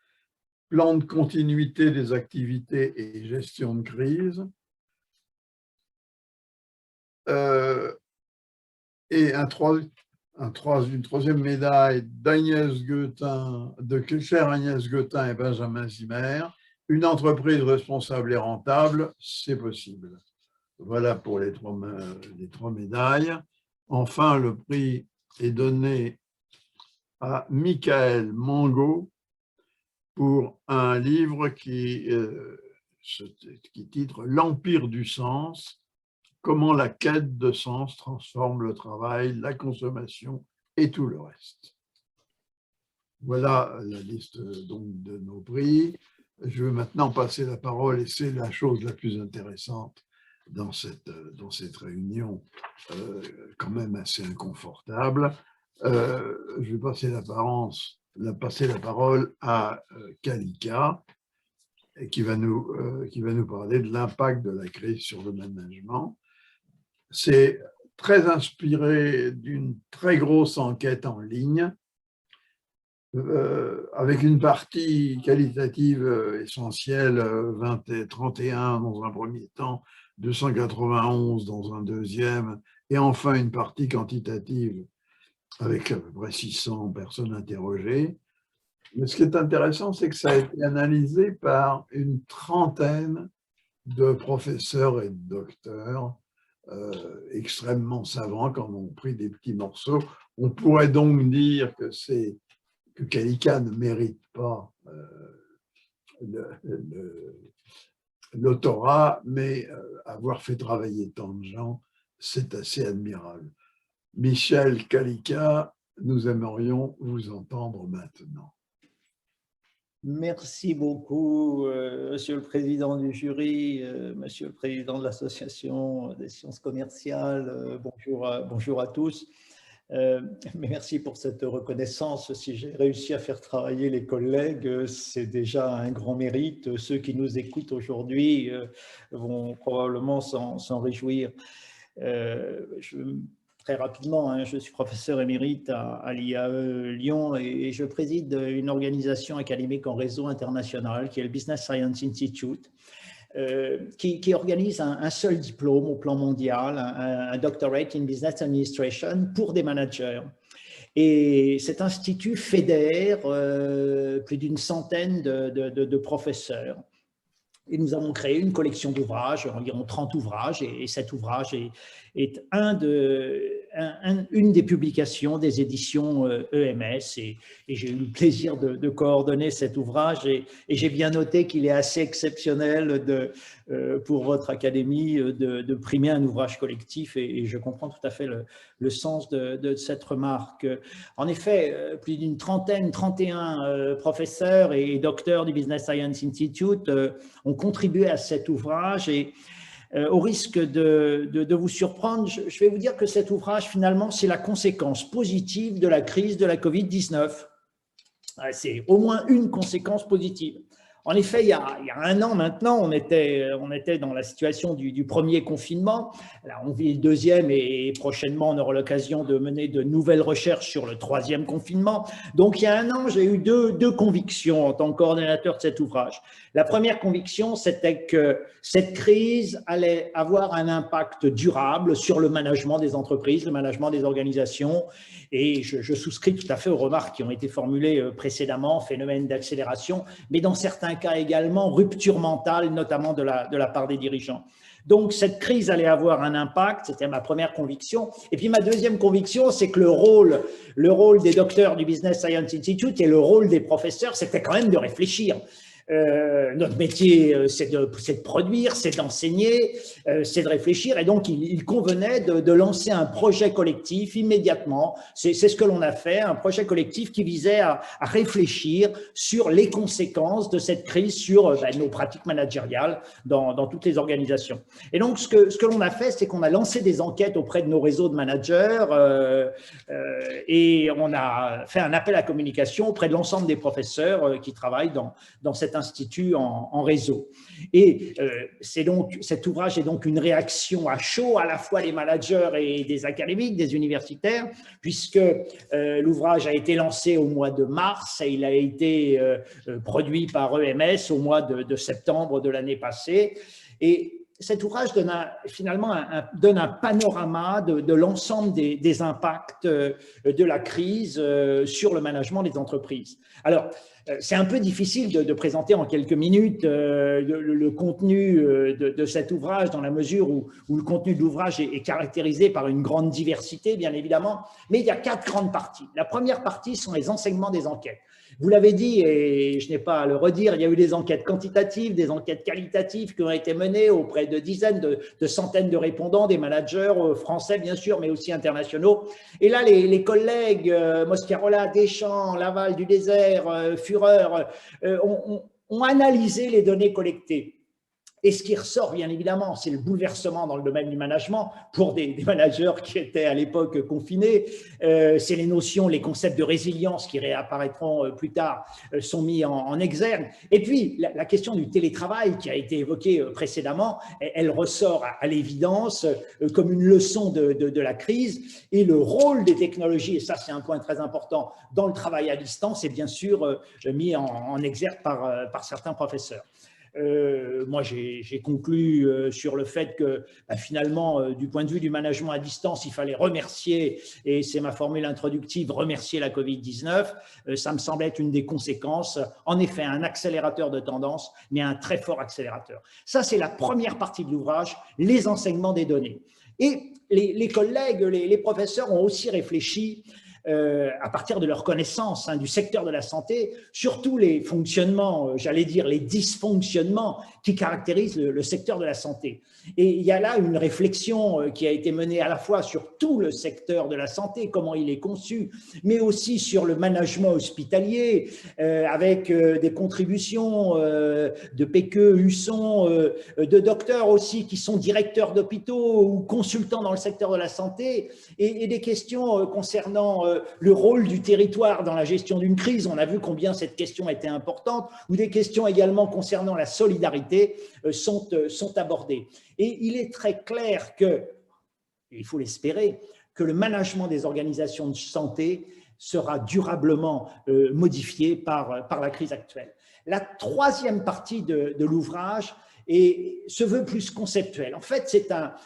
« Plan de continuité des activités et gestion de crise ». Et une troisième médaille d'Agnès Guettin, de Claire Agnès Guettin et Benjamin Zimmer, une entreprise responsable et rentable, c'est possible. Voilà pour les trois médailles. Enfin, le prix est donné à Michael Mango pour un livre qui titre « L'Empire du sens ». Comment la quête de sens transforme le travail, la consommation et tout le reste. Voilà la liste donc de nos prix. Je vais maintenant passer la parole, et c'est la chose la plus intéressante dans cette réunion, quand même assez inconfortable. Je vais passer la parole à Kalika, qui va nous parler de l'impact de la crise sur le management. C'est très inspiré d'une très grosse enquête en ligne, avec une partie qualitative essentielle, 31 dans un premier temps, 291 dans un deuxième, et enfin une partie quantitative avec à peu près 600 personnes interrogées. Mais ce qui est intéressant, c'est que ça a été analysé par une trentaine de professeurs et de docteurs extrêmement savants qui en ont pris des petits morceaux. On pourrait donc dire que Kalika ne mérite pas l'autorat, mais avoir fait travailler tant de gens, c'est assez admirable. Michel Kalika, nous aimerions vous entendre maintenant. Merci beaucoup, Monsieur le Président du jury, Monsieur le Président de l'Association des sciences commerciales, bonjour à tous. Mais merci pour cette reconnaissance. Si j'ai réussi à faire travailler les collègues, c'est déjà un grand mérite. Ceux qui nous écoutent aujourd'hui vont probablement s'en réjouir. Très rapidement, je suis professeur émérite à l'IAE Lyon et je préside une organisation académique en réseau international qui est le Business Science Institute, qui organise un seul diplôme au plan mondial, un doctorate in business administration pour des managers. Et cet institut fédère plus d'une centaine de professeurs. Et nous avons créé une collection d'ouvrages, environ 30 ouvrages, et cet ouvrage est un une des publications des éditions EMS et j'ai eu le plaisir de coordonner cet ouvrage et j'ai bien noté qu'il est assez exceptionnel pour votre académie de primer un ouvrage collectif et je comprends tout à fait le sens de cette remarque. En effet, plus d'une trentaine, 31 professeurs et docteurs du Business Science Institute ont contribué à cet ouvrage et au risque de vous surprendre, je vais vous dire que cet ouvrage, finalement, c'est la conséquence positive de la crise de la Covid-19. C'est au moins une conséquence positive. En effet, il y a un an maintenant, on était dans la situation du premier confinement. Là, on vit le deuxième et prochainement, on aura l'occasion de mener de nouvelles recherches sur le troisième confinement. Donc, il y a un an, j'ai eu deux convictions en tant que coordonnateur de cet ouvrage. La première conviction, c'était que cette crise allait avoir un impact durable sur le management des entreprises, le management des organisations. Et je souscris tout à fait aux remarques qui ont été formulées précédemment, phénomène d'accélération, mais dans certains cas également rupture mentale, notamment de la part des dirigeants. Donc, cette crise allait avoir un impact, c'était ma première conviction. Et puis, ma deuxième conviction, c'est que le rôle des docteurs du Business Science Institute et le rôle des professeurs, c'était quand même de réfléchir. Notre métier, c'est de produire, c'est d'enseigner, c'est de réfléchir. Et donc, il convenait de lancer un projet collectif immédiatement. C'est ce que l'on a fait, un projet collectif qui visait à réfléchir sur les conséquences de cette crise sur nos pratiques managériales dans toutes les organisations. Et donc, ce que l'on a fait, c'est qu'on a lancé des enquêtes auprès de nos réseaux de managers et on a fait un appel à communication auprès de l'ensemble des professeurs qui travaillent dans cet institut en réseau. Et cet ouvrage est donc une réaction à chaud à la fois des managers et des académiques, des universitaires, puisque l'ouvrage a été lancé au mois de mars et il a été produit par EMS au mois de septembre de l'année passée. Et cet ouvrage donne finalement un panorama de l'ensemble des impacts de la crise sur le management des entreprises. Alors, c'est un peu difficile de présenter en quelques minutes le contenu de cet ouvrage dans la mesure où le contenu de l'ouvrage est caractérisé par une grande diversité, bien évidemment, mais il y a 4 grandes parties. La première partie sont les enseignements des enquêtes. Vous l'avez dit, et je n'ai pas à le redire, il y a eu des enquêtes quantitatives, des enquêtes qualitatives qui ont été menées auprès de dizaines, de centaines de répondants, des managers français bien sûr, mais aussi internationaux. Et là, les collègues Moscarola, Deschamps, Laval du Désert, Führer ont analysé les données collectées. Et ce qui ressort, bien évidemment, c'est le bouleversement dans le domaine du management pour des managers qui étaient à l'époque confinés. C'est les notions, les concepts de résilience qui réapparaîtront plus tard sont mis en exergue. Et puis, la question du télétravail qui a été évoquée précédemment, elle ressort à l'évidence comme une leçon de la crise. Et le rôle des technologies, et ça c'est un point très important, dans le travail à distance est bien sûr mis en exergue par certains professeurs. Moi, j'ai conclu sur le fait que finalement, du point de vue du management à distance, il fallait remercier, et c'est ma formule introductive, remercier la Covid-19. Ça me semble être une des conséquences. En effet, un accélérateur de tendance, mais un très fort accélérateur. Ça, c'est la première partie de l'ouvrage, les enseignements des données. Et les collègues, les professeurs ont aussi réfléchi à partir de leur connaissance du secteur de la santé, surtout les fonctionnements, j'allais dire les dysfonctionnements qui caractérisent le secteur de la santé. Et il y a là une réflexion qui a été menée à la fois sur tout le secteur de la santé, comment il est conçu, mais aussi sur le management hospitalier, avec des contributions de Péqueux, Husson, de docteurs aussi qui sont directeurs d'hôpitaux ou consultants dans le secteur de la santé, et des questions concernant le rôle du territoire dans la gestion d'une crise. On a vu combien cette question était importante, ou des questions également concernant la solidarité sont abordées. Et il est très clair que, il faut l'espérer, que le management des organisations de santé sera durablement modifié par la crise actuelle. La troisième partie de l'ouvrage se veut plus conceptuelle. En fait,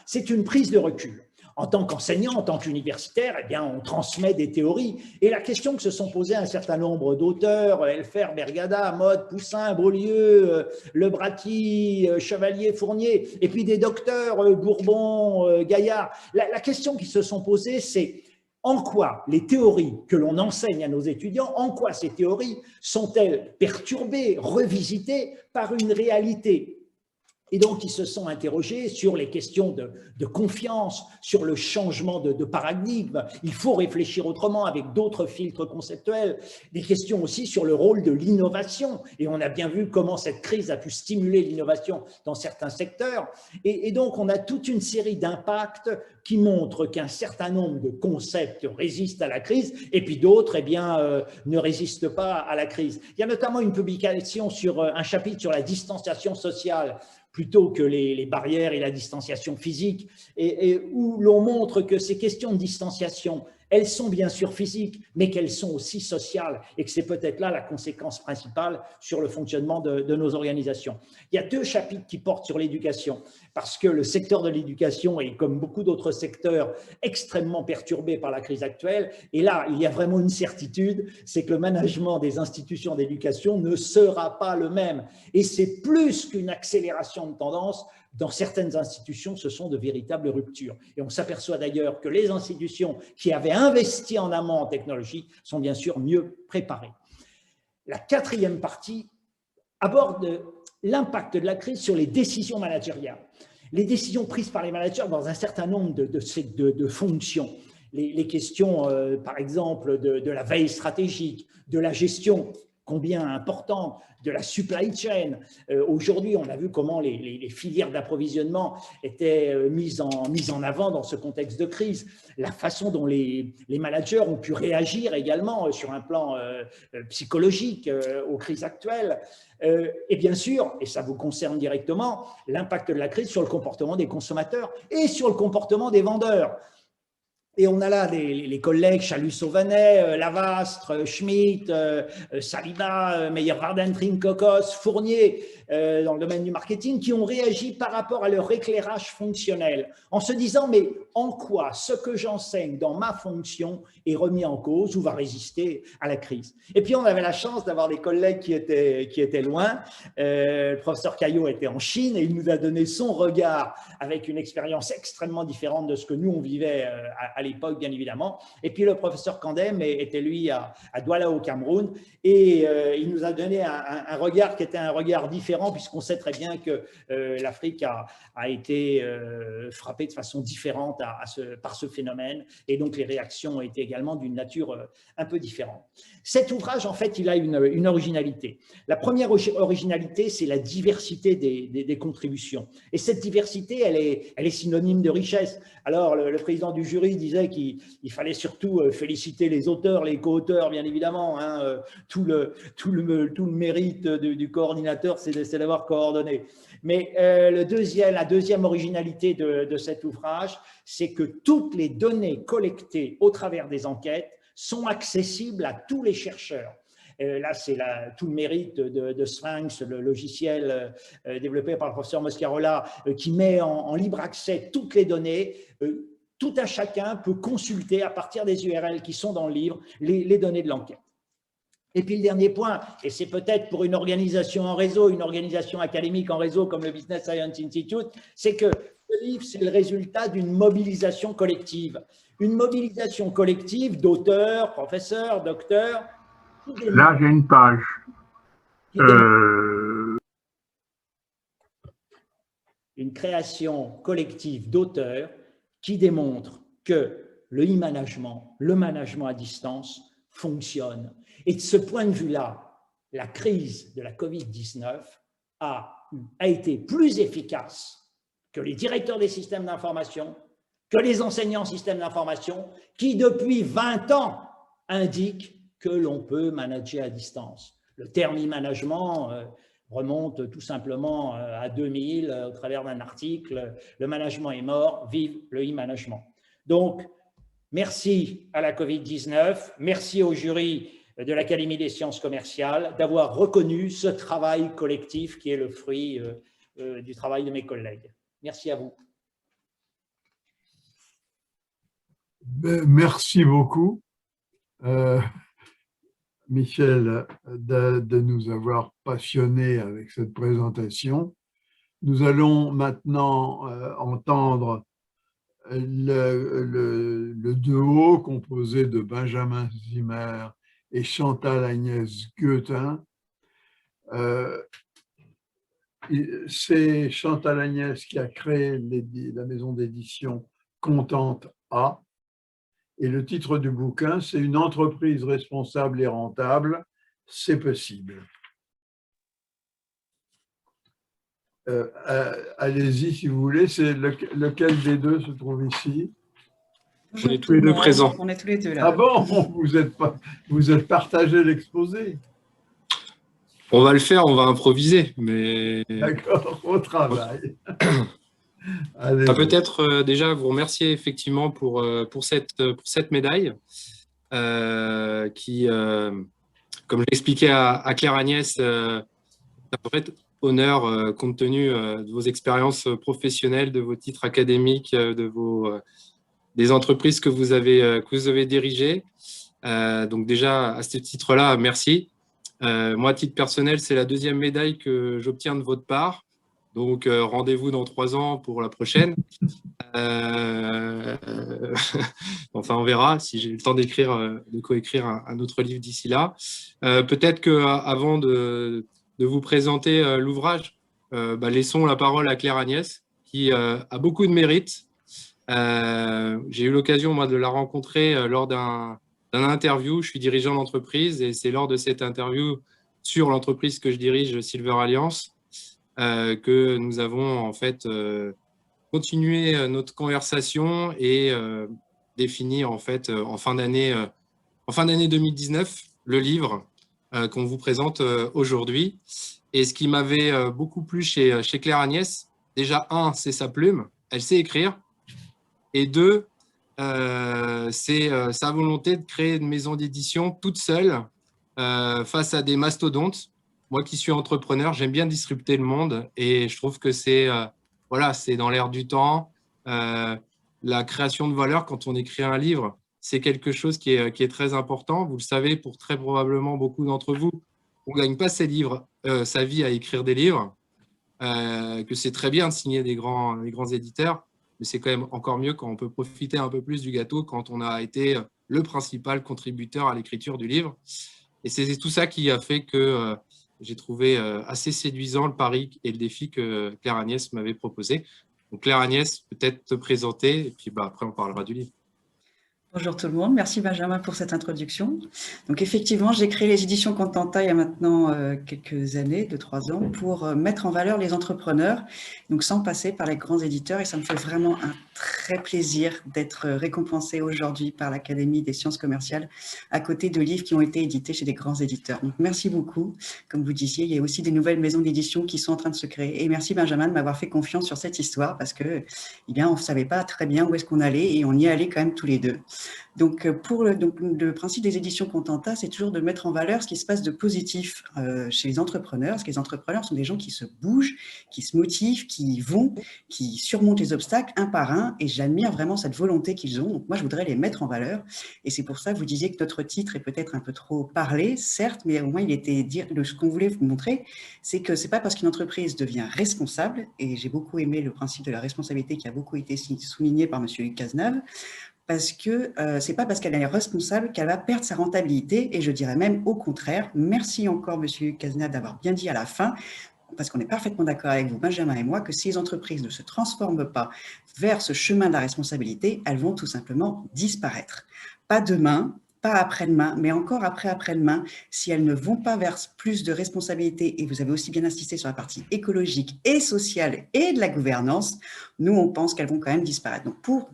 c'est une prise de recul. En tant qu'enseignant, en tant qu'universitaire, eh bien, on transmet des théories. Et la question que se sont posées un certain nombre d'auteurs, Elfer, Bergada, Mode, Poussin, Beaulieu, Lebrati, Chevalier, Fournier, et puis des docteurs, Bourbon, Gaillard, la question qui se sont posées, c'est en quoi les théories que l'on enseigne à nos étudiants, en quoi ces théories sont-elles perturbées, revisitées par une réalité ? Et donc, ils se sont interrogés sur les questions de confiance, sur le changement de paradigme. Il faut réfléchir autrement avec d'autres filtres conceptuels. Des questions aussi sur le rôle de l'innovation. Et on a bien vu comment cette crise a pu stimuler l'innovation dans certains secteurs. Et donc, on a toute une série d'impacts qui montrent qu'un certain nombre de concepts résistent à la crise et puis d'autres, eh bien, ne résistent pas à la crise. Il y a notamment une publication sur un chapitre sur la distanciation sociale plutôt que les barrières et la distanciation physique, et où l'on montre que ces questions de distanciation, elles sont bien sûr physiques, mais qu'elles sont aussi sociales, et que c'est peut-être là la conséquence principale sur le fonctionnement de nos organisations. Il y a 2 chapitres qui portent sur l'éducation, parce que le secteur de l'éducation est, comme beaucoup d'autres secteurs, extrêmement perturbé par la crise actuelle, et là, il y a vraiment une certitude, c'est que le management des institutions d'éducation ne sera pas le même, et c'est plus qu'une accélération de tendance. Dans certaines institutions, ce sont de véritables ruptures. Et on s'aperçoit d'ailleurs que les institutions qui avaient investi en amont en technologie sont bien sûr mieux préparées. La 4e partie aborde l'impact de la crise sur les décisions managériales. Les décisions prises par les managers dans un certain nombre de fonctions. Les questions, par exemple, de la veille stratégique, de la gestion, combien importante, de la supply chain. Aujourd'hui, on a vu comment les filières d'approvisionnement étaient mises en avant dans ce contexte de crise. La façon dont les managers ont pu réagir également sur un plan psychologique aux crises actuelles. Et bien sûr, et ça vous concerne directement, l'impact de la crise sur le comportement des consommateurs et sur le comportement des vendeurs. Et on a là les collègues Chalus-Sauvanet, Lavastre, Schmitt, Saliba, Meyer-Warden, Trincocos, Fournier, dans le domaine du marketing, qui ont réagi par rapport à leur éclairage fonctionnel, en se disant, mais en quoi ce que j'enseigne dans ma fonction est remis en cause ou va résister à la crise? Et puis, on avait la chance d'avoir des collègues qui étaient loin. Le professeur Caillot était en Chine et il nous a donné son regard avec une expérience extrêmement différente de ce que nous, on vivait à l'époque, bien évidemment. Et puis, le professeur Kandem était, lui, à Douala, au Cameroun, et il nous a donné un regard qui était un regard différent, puisqu'on sait très bien que l'Afrique a été frappée de façon différente par ce phénomène, et donc les réactions ont été également d'une nature un peu différente. Cet ouvrage, en fait, il a une originalité. La première originalité, c'est la diversité des contributions. Et cette diversité, elle est synonyme de richesse. Alors, le président du jury disait qu'il fallait surtout féliciter les auteurs, les co-auteurs, bien évidemment. Hein, tout le mérite du coordinateur, c'est d'avoir coordonné. Mais la deuxième originalité de cet ouvrage, c'est que toutes les données collectées au travers des enquêtes sont accessibles à tous les chercheurs. Là, c'est tout le mérite de Sphinx, le logiciel développé par le professeur Moscarola, qui met en libre accès toutes les données. Tout un chacun peut consulter à partir des URL qui sont dans le livre les données de l'enquête. Et puis le dernier point, et c'est peut-être pour une organisation en réseau, une organisation académique en réseau comme le Business Science Institute, c'est que ce livre, c'est le résultat d'une mobilisation collective. Une mobilisation collective d'auteurs, professeurs, docteurs. Là, j'ai une page. Une création collective d'auteurs qui démontre que le e-management, le management à distance, fonctionne. Et de ce point de vue-là, la crise de la Covid-19 a été plus efficace que les directeurs des systèmes d'information, que les enseignants en systèmes d'information, qui depuis 20 ans indiquent que l'on peut manager à distance. Le terme e-management remonte tout simplement à 2000 au travers d'un article « Le management est mort, vive le e-management ». Donc, merci à la Covid-19, merci au jury de l'Académie des sciences commerciales d'avoir reconnu ce travail collectif qui est le fruit du travail de mes collègues. Merci à vous. Merci beaucoup, Michel, de nous avoir passionnés avec cette présentation. Nous allons maintenant entendre le duo composé de Benjamin Zimmer et Chantal Agnès Guettin. C'est Chantal Agnès qui a créé la maison d'édition Contente A. Et le titre du bouquin, c'est « Une entreprise responsable et rentable, c'est possible ». Allez-y si vous voulez. C'est lequel des deux se trouve ici? On est tous les deux présents. On est tous les deux là. Ah bon, vous êtes partagé l'exposé. On va le faire, on va improviser, mais... D'accord, au travail. Peut-être déjà vous remercier effectivement pour cette médaille qui, comme je l'expliquais à Claire Agnès, c'est en fait honneur compte tenu de vos expériences professionnelles, de vos titres académiques, des entreprises que vous avez dirigées. Donc déjà, à ce titre-là, merci. Moi, à titre personnel, c'est la deuxième médaille que j'obtiens de votre part. Donc, rendez-vous dans 3 ans pour la prochaine. Enfin, on verra si j'ai le temps de coécrire un autre livre d'ici là. Peut-être qu'avant de vous présenter l'ouvrage, laissons la parole à Claire Agnès, qui a beaucoup de mérite. J'ai eu l'occasion, moi, de la rencontrer lors d'un interview. Je suis dirigeant d'entreprise et c'est lors de cette interview sur l'entreprise que je dirige, Silver Alliance, que nous avons en fait continué notre conversation et défini en fait en fin d'année 2019 le livre qu'on vous présente aujourd'hui. Et ce qui m'avait beaucoup plu chez Claire Agnès, déjà c'est sa plume, elle sait écrire, et 2, c'est sa volonté de créer une maison d'édition toute seule face à des mastodontes. Moi qui suis entrepreneur, j'aime bien disrupter le monde et je trouve que c'est dans l'air du temps. La création de valeur, quand on écrit un livre, c'est quelque chose qui est très important. Vous le savez, pour très probablement beaucoup d'entre vous, on ne gagne pas sa vie à écrire des livres, que c'est très bien de signer des grands éditeurs, mais c'est quand même encore mieux quand on peut profiter un peu plus du gâteau quand on a été le principal contributeur à l'écriture du livre. Et c'est tout ça qui a fait que j'ai trouvé assez séduisant le pari et le défi que Claire Agnès m'avait proposé. Donc Claire Agnès, peut-être te présenter, et puis après on parlera du livre. Bonjour tout le monde, merci Benjamin pour cette introduction. Donc effectivement, j'ai créé les éditions Contenta il y a maintenant quelques années, 2-3 ans, pour mettre en valeur les entrepreneurs, donc sans passer par les grands éditeurs, et ça me fait vraiment un très plaisir d'être récompensé aujourd'hui par l'Académie des sciences commerciales à côté de livres qui ont été édités chez des grands éditeurs. Donc merci beaucoup. Comme vous disiez, il y a aussi des nouvelles maisons d'édition qui sont en train de se créer. Et merci Benjamin de m'avoir fait confiance sur cette histoire parce que, on ne savait pas très bien où est-ce qu'on allait et on y allait quand même tous les deux. Donc, le principe des éditions Contenta, c'est toujours de mettre en valeur ce qui se passe de positif chez les entrepreneurs, parce que les entrepreneurs sont des gens qui se bougent, qui se motivent, qui vont, qui surmontent les obstacles un par un, et j'admire vraiment cette volonté qu'ils ont. Donc, moi, je voudrais les mettre en valeur, et c'est pour ça que vous disiez que notre titre est peut-être un peu trop parlé, certes, mais au moins, il était ce qu'on voulait vous montrer, c'est que c'est pas parce qu'une entreprise devient responsable, et j'ai beaucoup aimé le principe de la responsabilité qui a beaucoup été souligné par M. Cazenave, parce que c'est pas parce qu'elle est responsable qu'elle va perdre sa rentabilité, et je dirais même au contraire. Merci encore, Monsieur Cazenave, d'avoir bien dit à la fin, parce qu'on est parfaitement d'accord avec vous, Benjamin et moi, que si les entreprises ne se transforment pas vers ce chemin de la responsabilité, elles vont tout simplement disparaître. Pas demain, pas après-demain, mais encore après-demain, si elles ne vont pas vers plus de responsabilité, et vous avez aussi bien insisté sur la partie écologique et sociale et de la gouvernance, nous, on pense qu'elles vont quand même disparaître. Donc, pour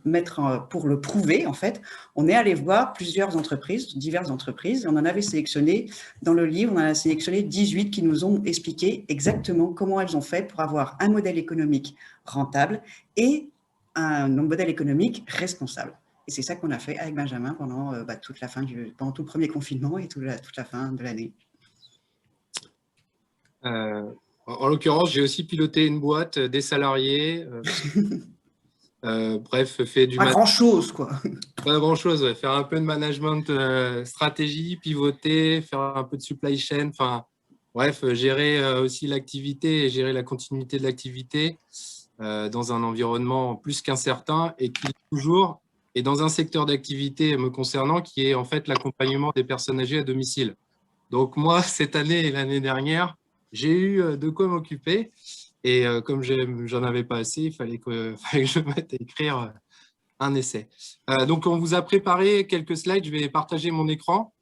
le prouver, en fait, on est allé voir plusieurs entreprises, diverses entreprises, et on en avait sélectionné, dans le livre, on en a sélectionné 18 qui nous ont expliqué exactement comment elles ont fait pour avoir un modèle économique rentable et un modèle économique responsable. Et c'est ça qu'on a fait avec Benjamin pendant pendant tout le premier confinement et toute la fin de l'année. En l'occurrence, j'ai aussi piloté une boîte, des salariés. Bref, fait du Pas grand-chose, quoi. pas grand-chose, ouais. Faire un peu de management stratégie, pivoter, faire un peu de supply chain, enfin, bref, gérer aussi l'activité et gérer la continuité de l'activité dans un environnement plus qu'incertain et qui toujours est dans un secteur d'activité me concernant qui est en fait l'accompagnement des personnes âgées à domicile. Donc moi, cette année et l'année dernière, j'ai eu de quoi m'occuper et comme j'en avais pas assez, il fallait que je me mette à écrire un essai. Donc, on vous a préparé quelques slides. Je vais partager mon écran.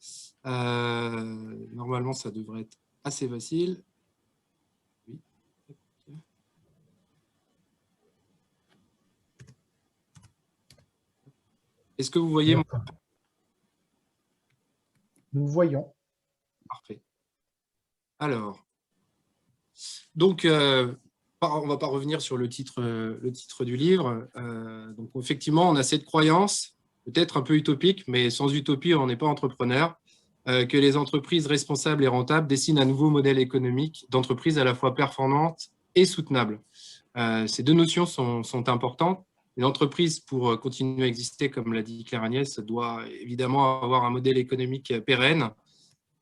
Normalement, ça devrait être assez facile. Oui. Est-ce que vous voyez mon... Nous voyons. Parfait. Alors, donc, on ne va pas revenir sur le titre du livre. Donc, effectivement, on a cette croyance, peut-être un peu utopique, mais sans utopie, on n'est pas entrepreneur, que les entreprises responsables et rentables dessinent un nouveau modèle économique d'entreprise à la fois performante et soutenable. Ces deux notions sont importantes. Une entreprise, pour continuer à exister, comme l'a dit Claire Agnès, doit évidemment avoir un modèle économique pérenne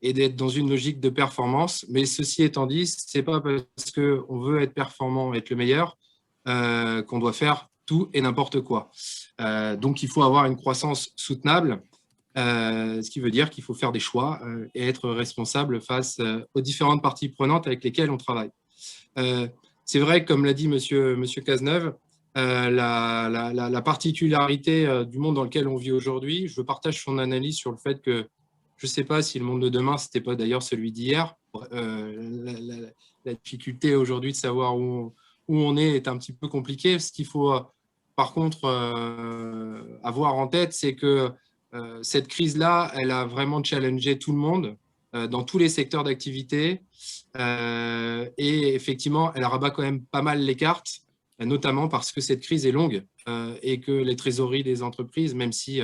et d'être dans une logique de performance. Mais ceci étant dit, ce n'est pas parce qu'on veut être performant, être le meilleur, qu'on doit faire tout et n'importe quoi. Donc, il faut avoir une croissance soutenable, ce qui veut dire qu'il faut faire des choix et être responsable face aux différentes parties prenantes avec lesquelles on travaille. C'est vrai, comme l'a dit monsieur Cazeneuve, la particularité du monde dans lequel on vit aujourd'hui, je partage son analyse sur le fait que je ne sais pas si le monde de demain, ce n'était pas d'ailleurs celui d'hier. La difficulté aujourd'hui de savoir où on est un petit peu compliquée. Ce qu'il faut par contre avoir en tête, c'est que cette crise-là, elle a vraiment challengé tout le monde dans tous les secteurs d'activité. Et effectivement, elle rabat quand même pas mal les cartes, notamment parce que cette crise est longue et que les trésoreries des entreprises, même si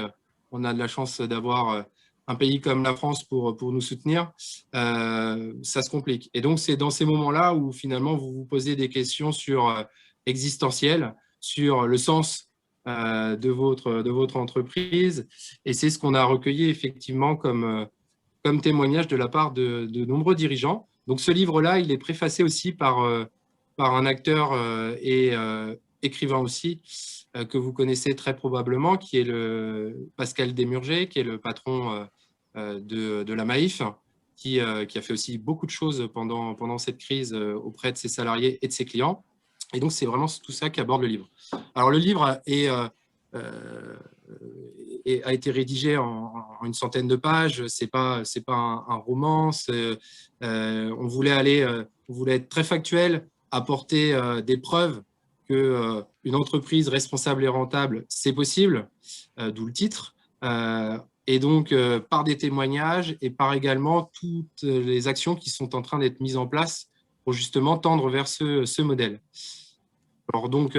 on a de la chance d'avoir un pays comme la France pour nous soutenir, ça se complique. Et donc, c'est dans ces moments-là où finalement, vous vous posez des questions existentielles, sur le sens de votre entreprise. Et c'est ce qu'on a recueilli effectivement comme témoignage de la part de nombreux dirigeants. Donc, ce livre-là, il est préfacé aussi par un acteur et écrivain aussi, que vous connaissez très probablement, qui est Pascal Desmurger, qui est le patron de la Maïf, qui a fait aussi beaucoup de choses pendant cette crise auprès de ses salariés et de ses clients. Et donc, c'est vraiment tout ça qu'aborde le livre. Alors, le livre a été rédigé en une centaine de pages. C'est pas un roman. On voulait être très factuel, apporter des preuves qu'une entreprise responsable et rentable, c'est possible, d'où le titre. Et donc, par des témoignages et par également toutes les actions qui sont en train d'être mises en place pour justement tendre vers ce modèle. Alors donc,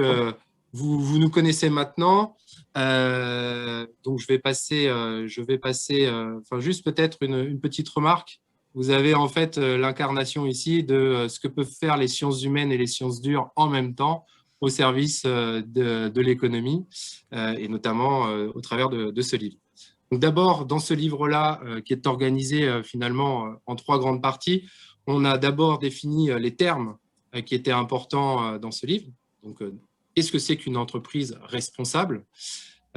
vous nous connaissez maintenant. Donc, je vais passer enfin, juste peut-être une petite remarque. Vous avez en fait l'incarnation ici de ce que peuvent faire les sciences humaines et les sciences dures en même temps au service de l'économie et notamment au travers de ce livre. Donc d'abord, dans ce livre-là, qui est organisé finalement en 3 grandes parties, on a d'abord défini les termes qui étaient importants dans ce livre. Donc, qu'est-ce que c'est qu'une entreprise responsable ?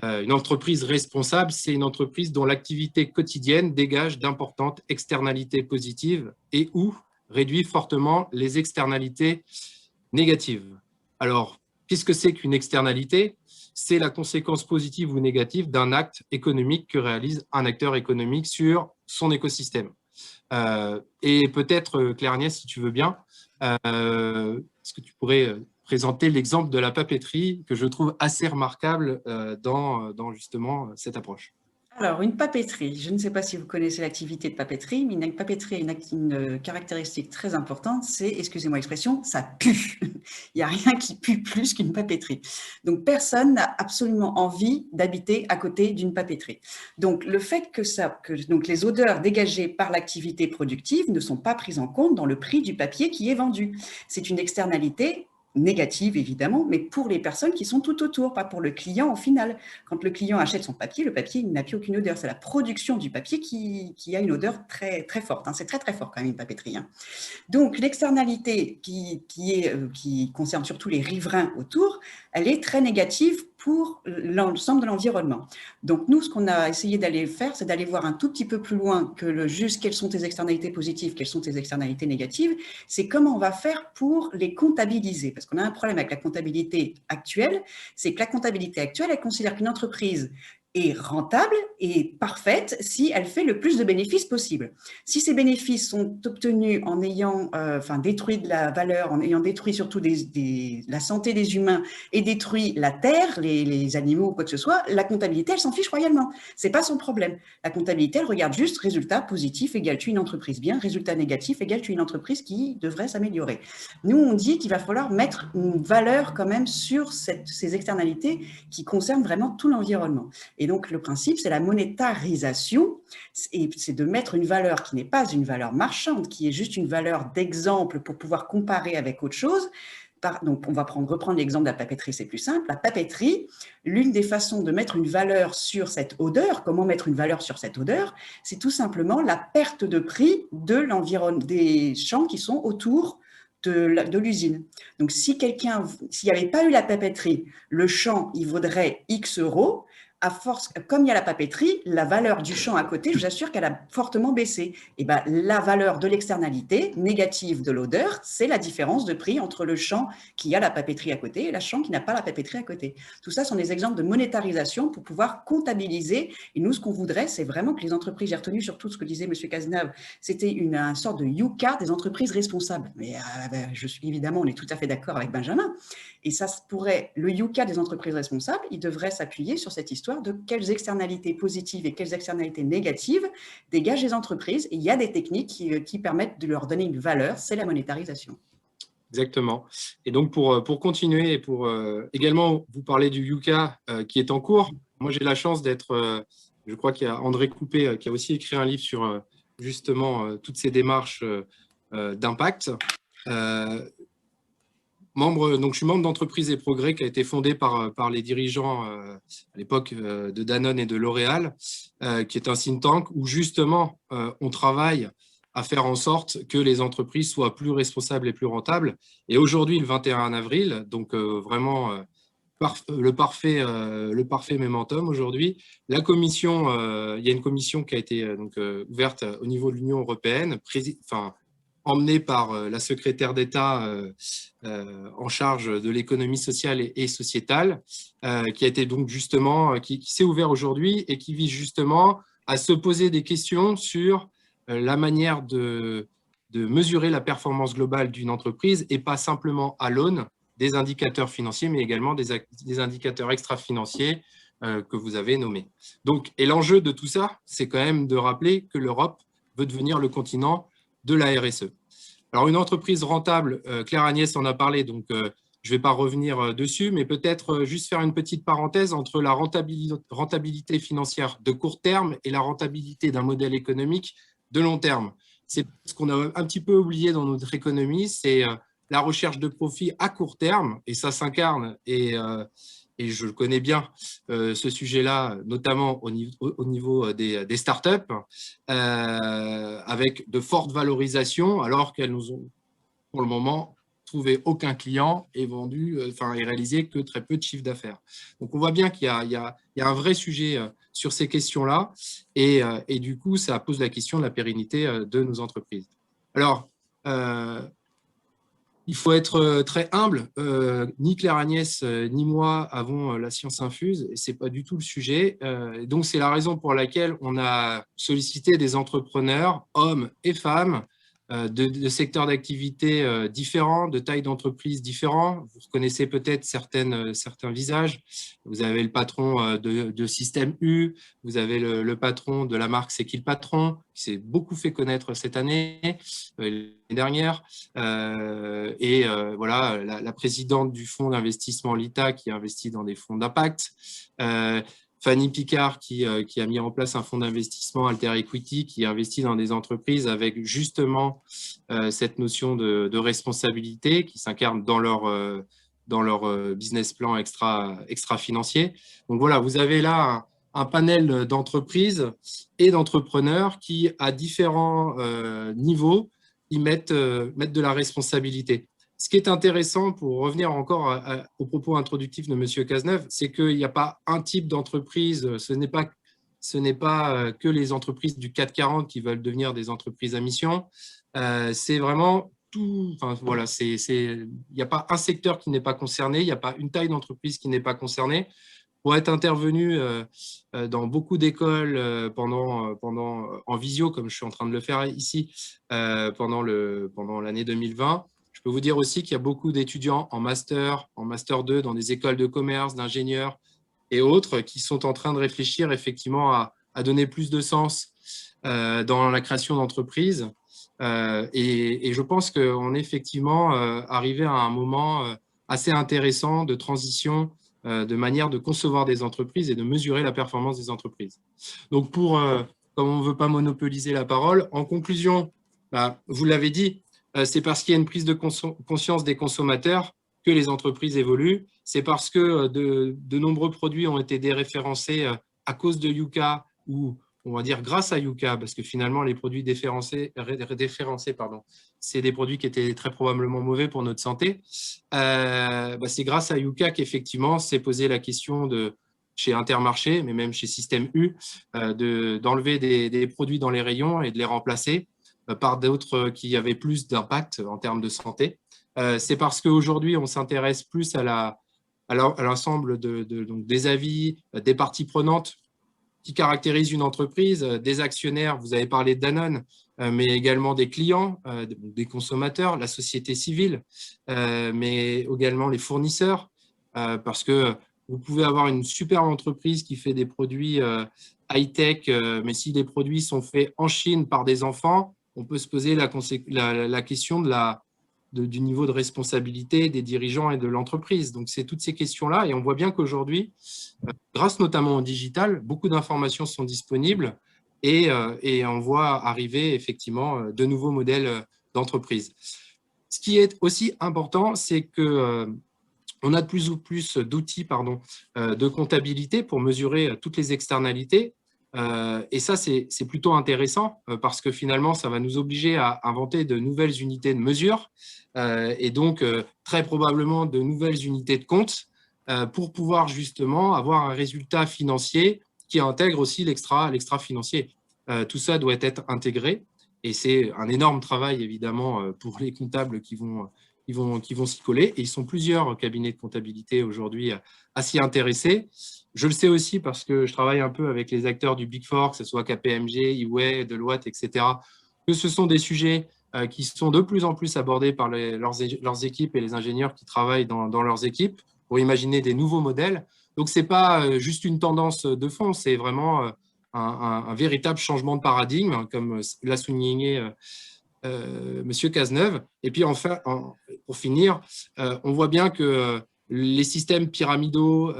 Une entreprise responsable, c'est une entreprise dont l'activité quotidienne dégage d'importantes externalités positives et ou réduit fortement les externalités négatives. Alors, qu'est-ce que c'est qu'une externalité ? C'est la conséquence positive ou négative d'un acte économique que réalise un acteur économique sur son écosystème. Et peut-être, Claire Agnès, si tu veux bien, est-ce que tu pourrais présenter l'exemple de la papeterie que je trouve assez remarquable dans justement cette approche. Alors, une papeterie, je ne sais pas si vous connaissez l'activité de papeterie, mais une papeterie a une caractéristique très importante, c'est, excusez-moi l'expression, ça pue. Il n'y a rien qui pue plus qu'une papeterie. Donc, personne n'a absolument envie d'habiter à côté d'une papeterie. Donc, le fait que les odeurs dégagées par l'activité productive ne sont pas prises en compte dans le prix du papier qui est vendu. C'est une externalité négative évidemment, mais pour les personnes qui sont tout autour, pas pour le client au final. Quand le client achète son papier, le papier n'a plus aucune odeur. C'est la production du papier qui a une odeur très, très forte. C'est très, très fort quand même une papeterie. Donc, l'externalité qui concerne surtout les riverains autour, elle est très négative pour l'ensemble de l'environnement. Donc, nous, ce qu'on a essayé d'aller faire, c'est d'aller voir un tout petit peu plus loin que juste quelles sont tes externalités positives, quelles sont tes externalités négatives, c'est comment on va faire pour les comptabiliser. Parce qu'on a un problème avec la comptabilité actuelle, c'est que la comptabilité actuelle, elle considère qu'une entreprise est rentable et parfaite si elle fait le plus de bénéfices possible. Si ces bénéfices sont obtenus en ayant détruit de la valeur, en ayant détruit surtout la santé des humains et détruit la terre, les animaux ou quoi que ce soit, la comptabilité, elle s'en fiche royalement. C'est pas son problème. La comptabilité, elle regarde juste résultat positif égale tu une entreprise bien, résultat négatif égale tu une entreprise qui devrait s'améliorer. Nous, on dit qu'il va falloir mettre une valeur quand même sur ces externalités qui concernent vraiment tout l'environnement. Et donc, le principe, c'est la monétarisation, et c'est de mettre une valeur qui n'est pas une valeur marchande, qui est juste une valeur d'exemple pour pouvoir comparer avec autre chose. Donc, on va reprendre l'exemple de la papeterie, c'est plus simple. La papeterie, l'une des façons de mettre une valeur sur cette odeur, comment mettre une valeur sur cette odeur, c'est tout simplement la perte de prix de l'environnement, des champs qui sont autour de l'usine. Donc, s'il n'y avait pas eu la papeterie, le champ, il vaudrait X euros. À force, comme il y a la papeterie, la valeur du champ à côté, je vous assure qu'elle a fortement baissé. Et ben, la valeur de l'externalité négative de l'odeur, c'est la différence de prix entre le champ qui a la papeterie à côté et le champ qui n'a pas la papeterie à côté. Tout ça sont des exemples de monétarisation pour pouvoir comptabiliser. Et nous, ce qu'on voudrait, c'est vraiment que les entreprises, j'ai retenu surtout ce que disait M. Cazenave, c'était une sorte de UCA des entreprises responsables. Mais évidemment, on est tout à fait d'accord avec Benjamin. Et ça pourrait, le UCA des entreprises responsables, il devrait s'appuyer sur cette histoire de quelles externalités positives et quelles externalités négatives dégagent les entreprises. Et il y a des techniques qui permettent de leur donner une valeur, c'est la monétarisation. Exactement. Et donc, pour continuer et pour également vous parler du UCA qui est en cours, moi j'ai la chance d'être, je crois qu'il y a André Coupé qui a aussi écrit un livre sur justement toutes ces démarches d'impact. Donc, je suis membre d'Entreprise et Progrès qui a été fondé par les dirigeants à l'époque de Danone et de L'Oréal, qui est un think tank où justement on travaille à faire en sorte que les entreprises soient plus responsables et plus rentables. Et aujourd'hui, le 21 avril, donc vraiment le parfait momentum aujourd'hui, la commission, il y a une commission qui a été ouverte au niveau de l'Union européenne, emmenée par la secrétaire d'État en charge de l'économie sociale et sociétale, qui a été donc justement, qui s'est ouvert aujourd'hui et qui vise justement à se poser des questions sur la manière de mesurer la performance globale d'une entreprise et pas simplement à l'aune des indicateurs financiers, mais également des indicateurs extra-financiers que vous avez nommés. Donc, et l'enjeu de tout ça, c'est quand même de rappeler que l'Europe veut devenir le continent de la RSE. Alors, une entreprise rentable, Claire Agnès en a parlé, donc je ne vais pas revenir dessus, mais peut-être juste faire une petite parenthèse entre la rentabilité financière de court terme et la rentabilité d'un modèle économique de long terme. C'est ce qu'on a un petit peu oublié dans notre économie, c'est la recherche de profit à court terme, et ça s'incarne, et je le connais bien, ce sujet-là, notamment au niveau des startups, avec de fortes valorisations, alors qu'elles nous ont, pour le moment, trouvé aucun client et vendu, et réalisé que très peu de chiffre d'affaires. Donc, on voit bien qu'il y a un vrai sujet sur ces questions-là, et du coup, ça pose la question de la pérennité de nos entreprises. Alors, il faut être très humble. Ni Claire Agnès ni moi avons la science infuse et ce n'est pas du tout le sujet. Donc, c'est la raison pour laquelle on a sollicité des entrepreneurs, hommes et femmes, de secteurs d'activité différents, de tailles d'entreprise différents. Vous reconnaissez peut-être certains visages. Vous avez le patron de Système U, vous avez le patron de la marque C'est qui le patron, qui s'est beaucoup fait connaître cette année, l'année dernière. Voilà, la présidente du fonds d'investissement LITA qui investit dans des fonds d'impact. Fanny Picard qui a mis en place un fonds d'investissement Alter Equity qui investit dans des entreprises avec justement cette notion de responsabilité qui s'incarne dans leur business plan extra-financier. Donc voilà, vous avez là un panel d'entreprises et d'entrepreneurs qui, à différents niveaux, y mettent de la responsabilité. Ce qui est intéressant, pour revenir encore aux propos introductifs de M. Cazeneuve, c'est qu'il n'y a pas un type d'entreprise, ce n'est pas que les entreprises du CAC 40 qui veulent devenir des entreprises à mission, c'est vraiment tout, enfin, voilà, il n'y a pas un secteur qui n'est pas concerné, il n'y a pas une taille d'entreprise qui n'est pas concernée. Pour être intervenu dans beaucoup d'écoles en visio, comme je suis en train de le faire ici, pendant l'année 2020, je peux vous dire aussi qu'il y a beaucoup d'étudiants en Master 2, dans des écoles de commerce, d'ingénieurs et autres, qui sont en train de réfléchir effectivement à donner plus de sens dans la création d'entreprises. Et je pense qu'on est effectivement arrivé à un moment assez intéressant de transition de manière de concevoir des entreprises et de mesurer la performance des entreprises. Donc, comme on ne veut pas monopoliser la parole, en conclusion, vous l'avez dit, c'est parce qu'il y a une prise de conscience des consommateurs que les entreprises évoluent. C'est parce que de nombreux produits ont été déréférencés à cause de Yuka, ou on va dire grâce à Yuka, parce que finalement, les produits déréférencés, c'est des produits qui étaient très probablement mauvais pour notre santé. C'est grâce à Yuka qu'effectivement, s'est posé la question chez Intermarché, mais même chez Système U, d'enlever des produits dans les rayons et de les remplacer par d'autres qui avaient plus d'impact en termes de santé. C'est parce qu'aujourd'hui, on s'intéresse plus à l'ensemble donc des avis, des parties prenantes qui caractérisent une entreprise, des actionnaires, vous avez parlé de Danone, mais également des clients, des consommateurs, la société civile, mais également les fournisseurs, parce que vous pouvez avoir une superbe entreprise qui fait des produits high-tech, mais si les produits sont faits en Chine par des enfants, on peut se poser la question du niveau de responsabilité des dirigeants et de l'entreprise. Donc, c'est toutes ces questions-là. Et on voit bien qu'aujourd'hui, grâce notamment au digital, beaucoup d'informations sont disponibles et on voit arriver effectivement de nouveaux modèles d'entreprise. Ce qui est aussi important, c'est qu'on a de plus en plus d'outils de comptabilité pour mesurer toutes les externalités. Et ça, c'est plutôt intéressant parce que finalement, ça va nous obliger à inventer de nouvelles unités de mesure et donc très probablement de nouvelles unités de compte pour pouvoir justement avoir un résultat financier qui intègre aussi l'extra-financier. Tout ça doit être intégré et c'est un énorme travail évidemment pour les comptables qui vont s'y coller. Et ils sont plusieurs cabinets de comptabilité aujourd'hui à s'y intéresser. Je le sais aussi parce que je travaille un peu avec les acteurs du Big Four, que ce soit KPMG, EY, Deloitte, etc., que ce sont des sujets qui sont de plus en plus abordés par leurs équipes et les ingénieurs qui travaillent dans leurs équipes pour imaginer des nouveaux modèles. Donc, ce n'est pas juste une tendance de fond, c'est vraiment un véritable changement de paradigme, comme l'a souligné Monsieur Cazeneuve. Et puis, enfin, pour finir, on voit bien que les systèmes pyramidaux,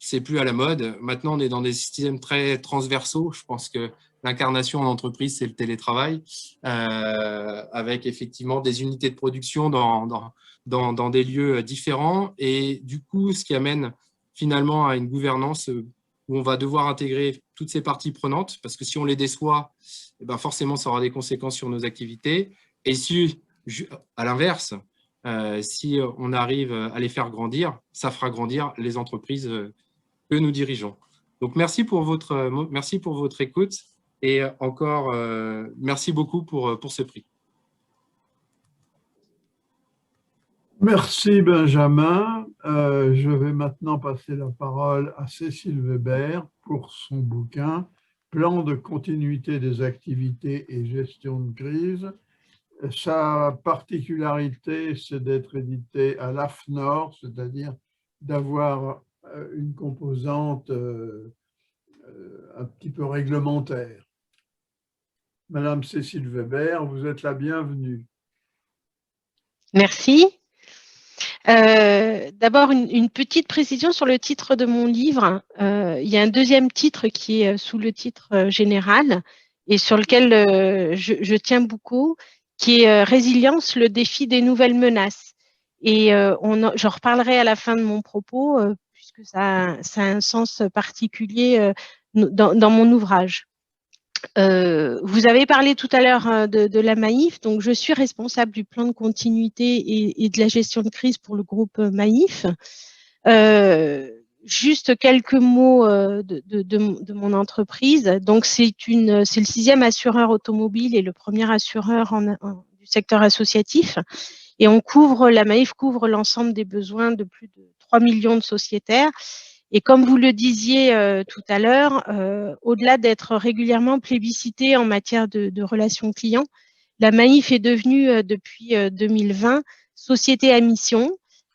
c'est plus à la mode. Maintenant, on est dans des systèmes très transversaux. Je pense que l'incarnation en entreprise, c'est le télétravail, avec effectivement des unités de production dans des lieux différents. Et du coup, ce qui amène finalement à une gouvernance où on va devoir intégrer toutes ces parties prenantes, parce que si on les déçoit, eh ben forcément, ça aura des conséquences sur nos activités. Et si, à l'inverse, si on arrive à les faire grandir, ça fera grandir les entreprises que nous dirigeons. Donc, merci pour votre écoute et encore, merci beaucoup pour ce prix. Merci Benjamin. Je vais maintenant passer la parole à Cécile Weber pour son bouquin « Plan de continuité des activités et gestion de crise ». Sa particularité, c'est d'être édité à l'AFNOR, c'est-à-dire d'avoir une composante un petit peu réglementaire. Madame Cécile Weber, vous êtes la bienvenue. Merci. D'abord, une petite précision sur le titre de mon livre. Il y a un deuxième titre qui est sous le titre général et sur lequel je tiens beaucoup, qui est Résilience, le défi des nouvelles menaces. Et j'en reparlerai à la fin de mon propos, puisque ça a un sens particulier dans mon ouvrage. Vous avez parlé tout à l'heure de la Maïf, donc je suis responsable du plan de continuité et de la gestion de crise pour le groupe Maïf. Juste quelques mots de mon entreprise. Donc c'est le 6e assureur automobile et le premier assureur du secteur associatif. Et la Maïf couvre l'ensemble des besoins de plus de 3 millions de sociétaires. Et comme vous le disiez tout à l'heure, au-delà d'être régulièrement plébiscitée en matière de relations clients, la Maïf est devenue depuis 2020 société à mission,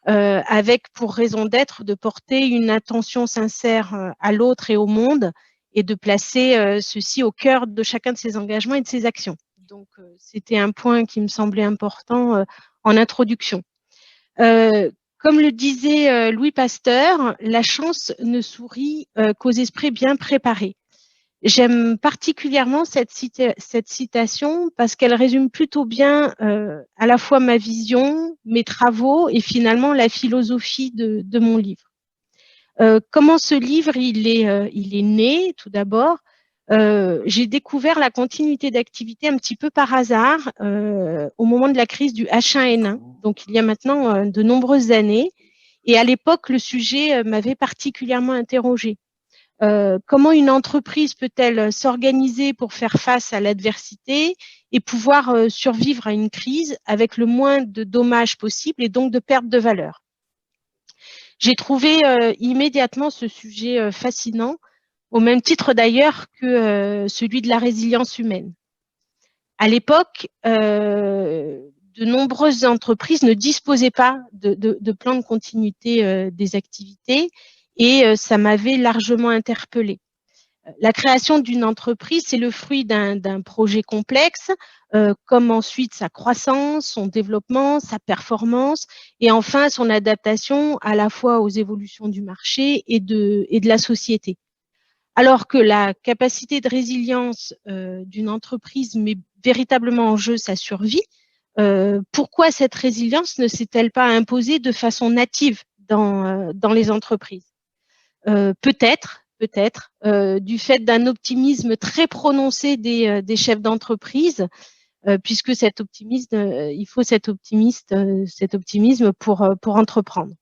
avec pour raison d'être de porter une attention sincère à l'autre et au monde et de placer ceci au cœur de chacun de ses engagements et de ses actions. Donc, c'était un point qui me semblait important en introduction. Comme le disait Louis Pasteur, la chance ne sourit qu'aux esprits bien préparés. J'aime particulièrement cette citation parce qu'elle résume plutôt bien à la fois ma vision, mes travaux et finalement la philosophie de mon livre. Comment ce livre il est né tout d'abord. J'ai découvert la continuité d'activité un petit peu par hasard au moment de la crise du H1N1, donc il y a maintenant de nombreuses années. Et à l'époque, le sujet m'avait particulièrement interrogée. Comment une entreprise peut-elle s'organiser pour faire face à l'adversité et pouvoir survivre à une crise avec le moins de dommages possible et donc de perte de valeur? J'ai trouvé immédiatement ce sujet fascinant, au même titre d'ailleurs que celui de la résilience humaine. À l'époque, de nombreuses entreprises ne disposaient pas de plan de continuité des activités et ça m'avait largement interpellée. La création d'une entreprise, c'est le fruit d'un projet complexe, comme ensuite sa croissance, son développement, sa performance et enfin son adaptation à la fois aux évolutions du marché et de la société. Alors que la capacité de résilience d'une entreprise met véritablement en jeu sa survie, pourquoi cette résilience ne s'est-elle pas imposée de façon native dans les entreprises? Peut-être du fait d'un optimisme très prononcé des chefs d'entreprise, puisque cet optimisme, il faut cet optimisme pour entreprendre.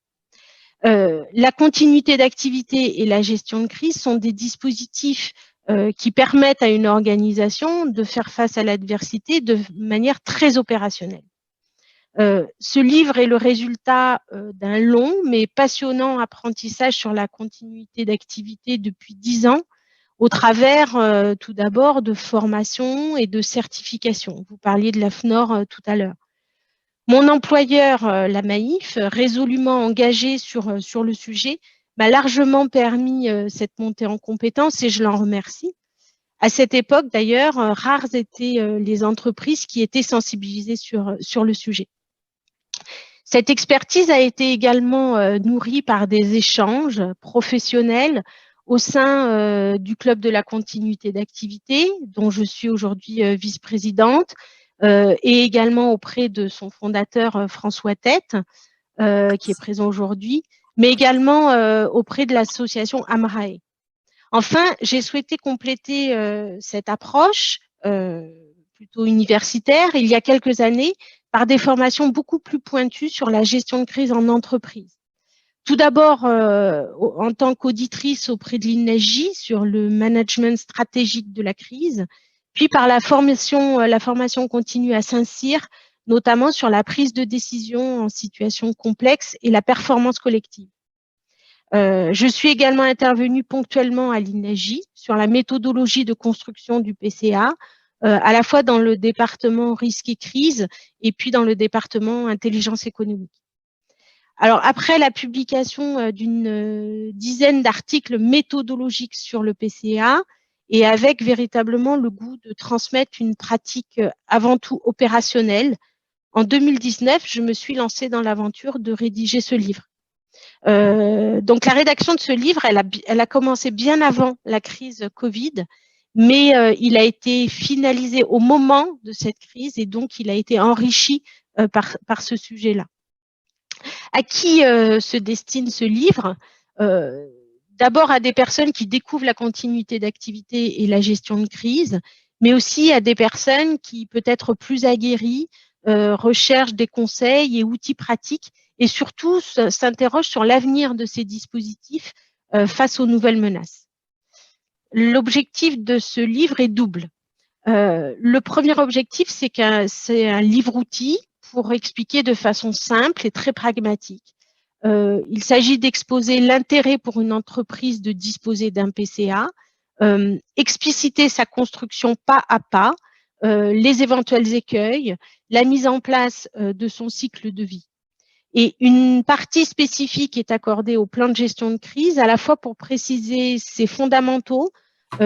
La continuité d'activité et la gestion de crise sont des dispositifs qui permettent à une organisation de faire face à l'adversité de manière très opérationnelle. Ce livre est le résultat d'un long mais passionnant apprentissage sur la continuité d'activité depuis 10 ans, au travers tout d'abord de formations et de certifications. Vous parliez de l'AFNOR tout à l'heure. Mon employeur, la Maïf, résolument engagé sur le sujet, m'a largement permis cette montée en compétences et je l'en remercie. À cette époque, d'ailleurs, rares étaient les entreprises qui étaient sensibilisées sur le sujet. Cette expertise a été également nourrie par des échanges professionnels au sein du Club de la continuité d'activité, dont je suis aujourd'hui vice-présidente, et également auprès de son fondateur François Tête, qui est présent aujourd'hui, mais également auprès de l'association Amrae. Enfin, j'ai souhaité compléter cette approche plutôt universitaire il y a quelques années par des formations beaucoup plus pointues sur la gestion de crise en entreprise. Tout d'abord, en tant qu'auditrice auprès de l'INEGI sur le management stratégique de la crise, puis par la formation continue à Saint-Cyr, notamment sur la prise de décision en situation complexe et la performance collective. Je suis également intervenue ponctuellement à l'INEGI sur la méthodologie de construction du PCA, à la fois dans le département risque et crise et puis dans le département intelligence économique. Alors, après la publication d'une dizaine d'articles méthodologiques sur le PCA et avec véritablement le goût de transmettre une pratique avant tout opérationnelle, en 2019, je me suis lancée dans l'aventure de rédiger ce livre. Donc, la rédaction de ce livre, elle a commencé bien avant la crise Covid, mais il a été finalisé au moment de cette crise et donc il a été enrichi par ce sujet-là. À qui se destine ce livre? D'abord à des personnes qui découvrent la continuité d'activité et la gestion de crise, mais aussi à des personnes qui, peut-être plus aguerries, recherchent des conseils et outils pratiques et surtout s'interrogent sur l'avenir de ces dispositifs face aux nouvelles menaces. L'objectif de ce livre est double. Le premier objectif, c'est un livre-outil pour expliquer de façon simple et très pragmatique. Il s'agit d'exposer l'intérêt pour une entreprise de disposer d'un PCA, expliciter sa construction pas à pas, les éventuels écueils, la mise en place de son cycle de vie. Et une partie spécifique est accordée au plan de gestion de crise, à la fois pour préciser ses fondamentaux,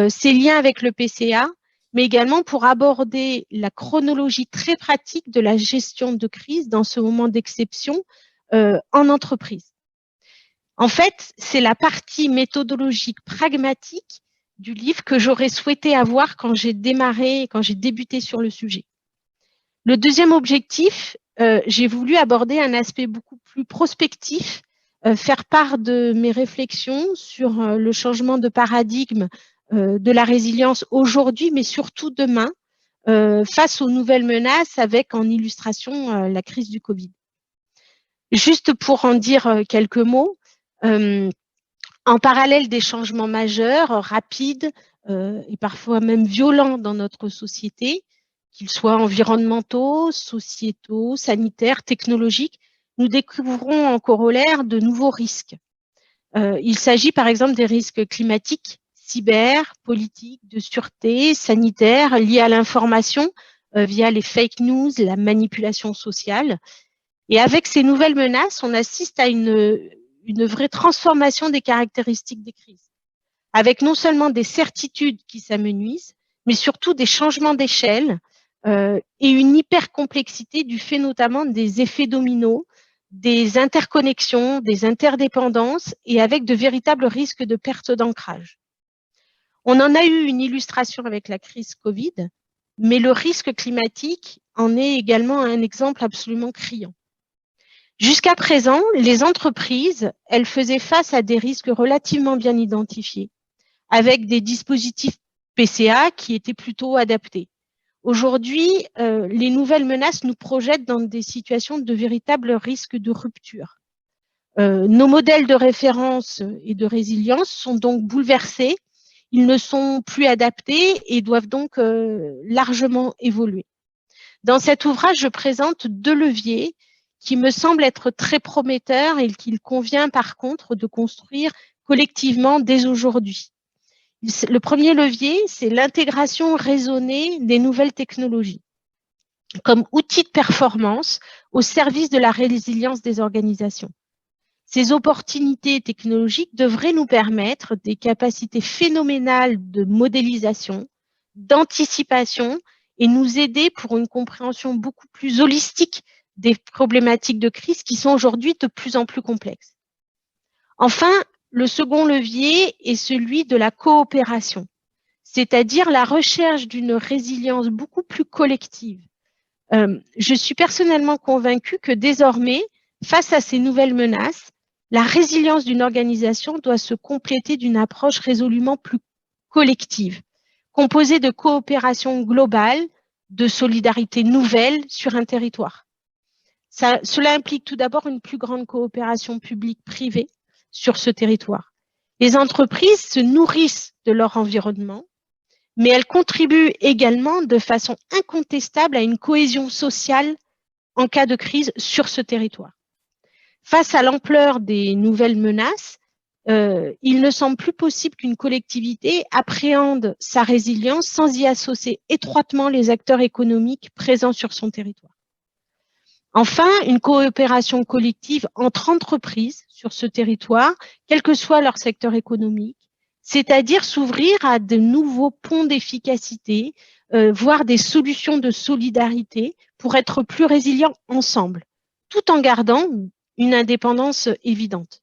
ses liens avec le PCA, mais également pour aborder la chronologie très pratique de la gestion de crise dans ce moment d'exception en entreprise. En fait, c'est la partie méthodologique pragmatique du livre que j'aurais souhaité avoir quand j'ai débuté sur le sujet. Le deuxième objectif, j'ai voulu aborder un aspect beaucoup plus prospectif, faire part de mes réflexions sur le changement de paradigme de la résilience aujourd'hui, mais surtout demain, face aux nouvelles menaces avec en illustration la crise du Covid. Juste pour en dire quelques mots, en parallèle des changements majeurs, rapides et parfois même violents dans notre société, qu'ils soient environnementaux, sociétaux, sanitaires, technologiques, nous découvrons en corollaire de nouveaux risques. Il s'agit par exemple des risques climatiques, cyber, politiques, de sûreté, sanitaires, liés à l'information via les fake news, la manipulation sociale. Et avec ces nouvelles menaces, on assiste à une vraie transformation des caractéristiques des crises, avec non seulement des certitudes qui s'amenuisent, mais surtout des changements d'échelle et une hypercomplexité du fait notamment des effets dominos, des interconnexions, des interdépendances et avec de véritables risques de perte d'ancrage. On en a eu une illustration avec la crise Covid, mais le risque climatique en est également un exemple absolument criant. Jusqu'à présent, les entreprises, elles faisaient face à des risques relativement bien identifiés, avec des dispositifs PCA qui étaient plutôt adaptés. Aujourd'hui, les nouvelles menaces nous projettent dans des situations de véritables risques de rupture. Nos modèles de référence et de résilience sont donc bouleversés, ils ne sont plus adaptés et doivent donc largement évoluer. Dans cet ouvrage, je présente deux leviers qui me semblent être très prometteurs et qu'il convient par contre de construire collectivement dès aujourd'hui. Le premier levier, c'est l'intégration raisonnée des nouvelles technologies comme outil de performance au service de la résilience des organisations. Ces opportunités technologiques devraient nous permettre des capacités phénoménales de modélisation, d'anticipation et nous aider pour une compréhension beaucoup plus holistique des problématiques de crise qui sont aujourd'hui de plus en plus complexes. Enfin, le second levier est celui de la coopération, c'est-à-dire la recherche d'une résilience beaucoup plus collective. Je suis personnellement convaincue que désormais, face à ces nouvelles menaces, la résilience d'une organisation doit se compléter d'une approche résolument plus collective, composée de coopération globale, de solidarité nouvelle sur un territoire. Cela implique tout d'abord une plus grande coopération publique-privée sur ce territoire. Les entreprises se nourrissent de leur environnement, mais elles contribuent également de façon incontestable à une cohésion sociale en cas de crise sur ce territoire. Face à l'ampleur des nouvelles menaces, il ne semble plus possible qu'une collectivité appréhende sa résilience sans y associer étroitement les acteurs économiques présents sur son territoire. Enfin, une coopération collective entre entreprises sur ce territoire, quel que soit leur secteur économique, c'est-à-dire s'ouvrir à de nouveaux ponts d'efficacité, voire des solutions de solidarité pour être plus résilients ensemble, tout en gardant une indépendance évidente.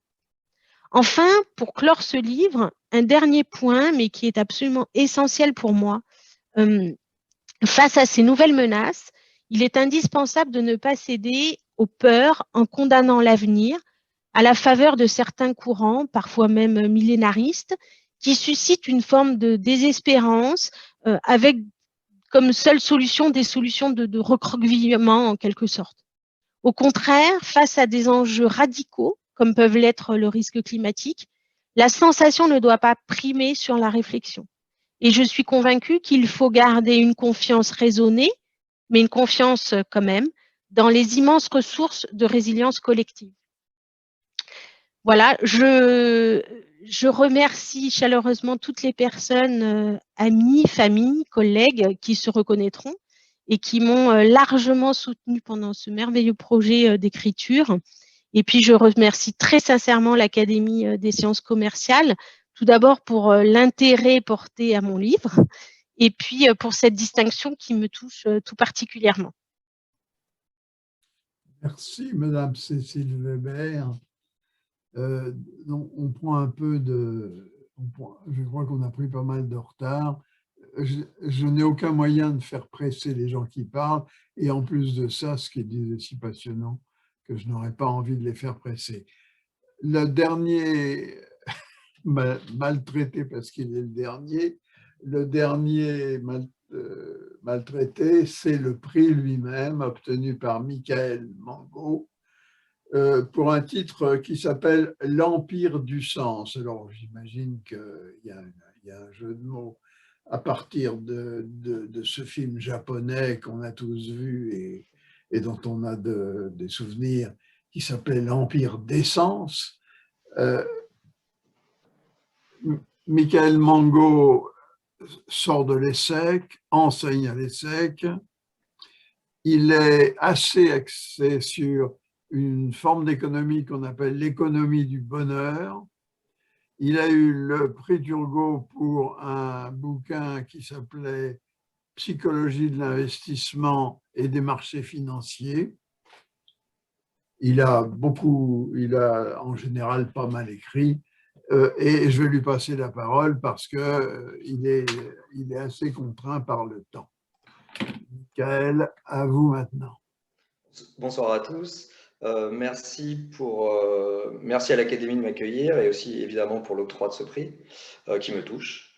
Enfin, pour clore ce livre, un dernier point, mais qui est absolument essentiel pour moi. Face à ces nouvelles menaces, il est indispensable de ne pas céder aux peurs en condamnant l'avenir à la faveur de certains courants, parfois même millénaristes, qui suscitent une forme de désespérance avec comme seule solution des solutions de recroquevillement en quelque sorte. Au contraire, face à des enjeux radicaux, comme peuvent l'être le risque climatique, la sensation ne doit pas primer sur la réflexion. Et je suis convaincue qu'il faut garder une confiance raisonnée, mais une confiance quand même, dans les immenses ressources de résilience collective. Voilà, je remercie chaleureusement toutes les personnes, amis, familles, collègues qui se reconnaîtront et qui m'ont largement soutenue pendant ce merveilleux projet d'écriture. Et puis, je remercie très sincèrement l'Académie des sciences commerciales, tout d'abord pour l'intérêt porté à mon livre, et puis pour cette distinction qui me touche tout particulièrement. Merci, Madame Cécile Weber. On prend un peu de... je crois qu'on a pris pas mal de retard. Je n'ai aucun moyen de faire presser les gens qui parlent, et en plus de ça, ce qui est si passionnant, que je n'aurais pas envie de les faire presser. Le dernier, maltraité parce qu'il est le dernier maltraité, c'est le prix lui-même obtenu par Michael Mango pour un titre qui s'appelle « L'Empire du sens ». Alors j'imagine qu'il y a un jeu de mots à partir de ce film japonais qu'on a tous vu et dont on a des souvenirs, qui s'appelait L'Empire des sens. Michael Mango sort de l'ESSEC, enseigne à l'ESSEC. Il est assez axé sur une forme d'économie qu'on appelle l'économie du bonheur. Il a eu le prix Turgot pour un bouquin qui s'appelait « Psychologie de l'investissement et des marchés financiers ». Il a en général pas mal écrit, et je vais lui passer la parole parce qu'il est assez contraint par le temps. Michael, à vous maintenant. Bonsoir à tous. Merci à l'Académie de m'accueillir et aussi évidemment pour l'octroi de ce prix qui me touche.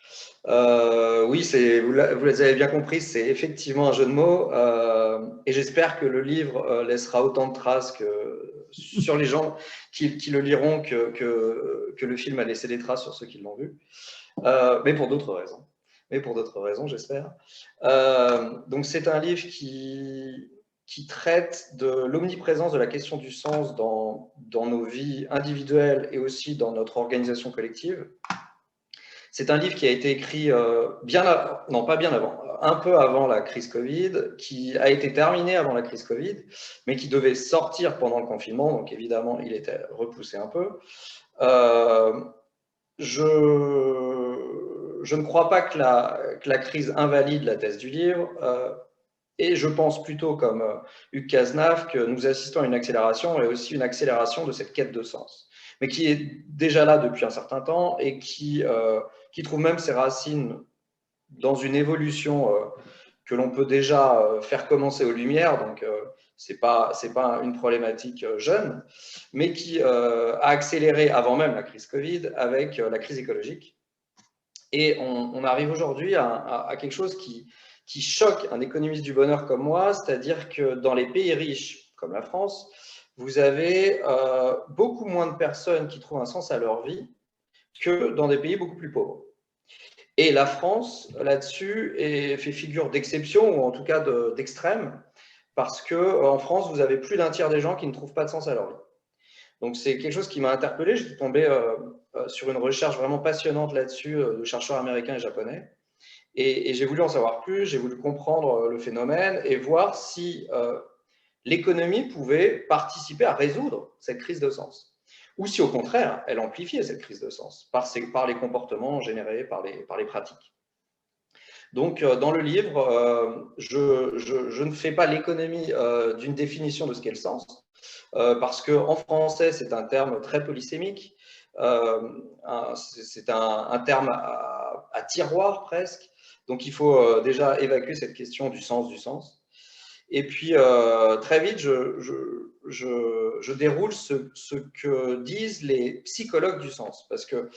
Oui, vous les avez bien compris, c'est effectivement un jeu de mots et j'espère que le livre laissera autant de traces sur les gens qui le liront que le film a laissé des traces sur ceux qui l'ont vu, mais pour d'autres raisons. J'espère. Donc c'est un livre qui traite de l'omniprésence de la question du sens dans nos vies individuelles et aussi dans notre organisation collective. C'est un livre qui a été écrit un peu avant la crise Covid, qui a été terminé avant la crise Covid, mais qui devait sortir pendant le confinement, donc évidemment, il était repoussé un peu. Je ne crois pas que la crise invalide la thèse du livre, et je pense plutôt, comme Hugues Cazenave, que nous assistons à une accélération et aussi une accélération de cette quête de sens, mais qui est déjà là depuis un certain temps et qui trouve même ses racines dans une évolution que l'on peut déjà faire commencer aux Lumières, donc ce n'est pas une problématique jeune, mais qui a accéléré avant même la crise Covid avec la crise écologique. Et on arrive aujourd'hui à quelque chose qui choque un économiste du bonheur comme moi, c'est-à-dire que dans les pays riches, comme la France, vous avez beaucoup moins de personnes qui trouvent un sens à leur vie que dans des pays beaucoup plus pauvres. Et la France, là-dessus, fait figure d'exception, ou en tout cas d'extrême, parce qu'en France, vous avez plus d'un tiers des gens qui ne trouvent pas de sens à leur vie. Donc c'est quelque chose qui m'a interpellé. J'étais tombé sur une recherche vraiment passionnante là-dessus de chercheurs américains et japonais. Et j'ai voulu en savoir plus, j'ai voulu comprendre le phénomène et voir si l'économie pouvait participer à résoudre cette crise de sens. ou si au contraire, elle amplifiait cette crise de sens par les comportements générés par les pratiques. Donc, dans le livre, je ne fais pas l'économie d'une définition de ce qu'est le sens, parce qu'en français, c'est un terme très polysémique, c'est un terme à tiroir presque, donc il faut déjà évacuer cette question du sens. Et puis, très vite, je déroule ce que disent les psychologues du sens, parce que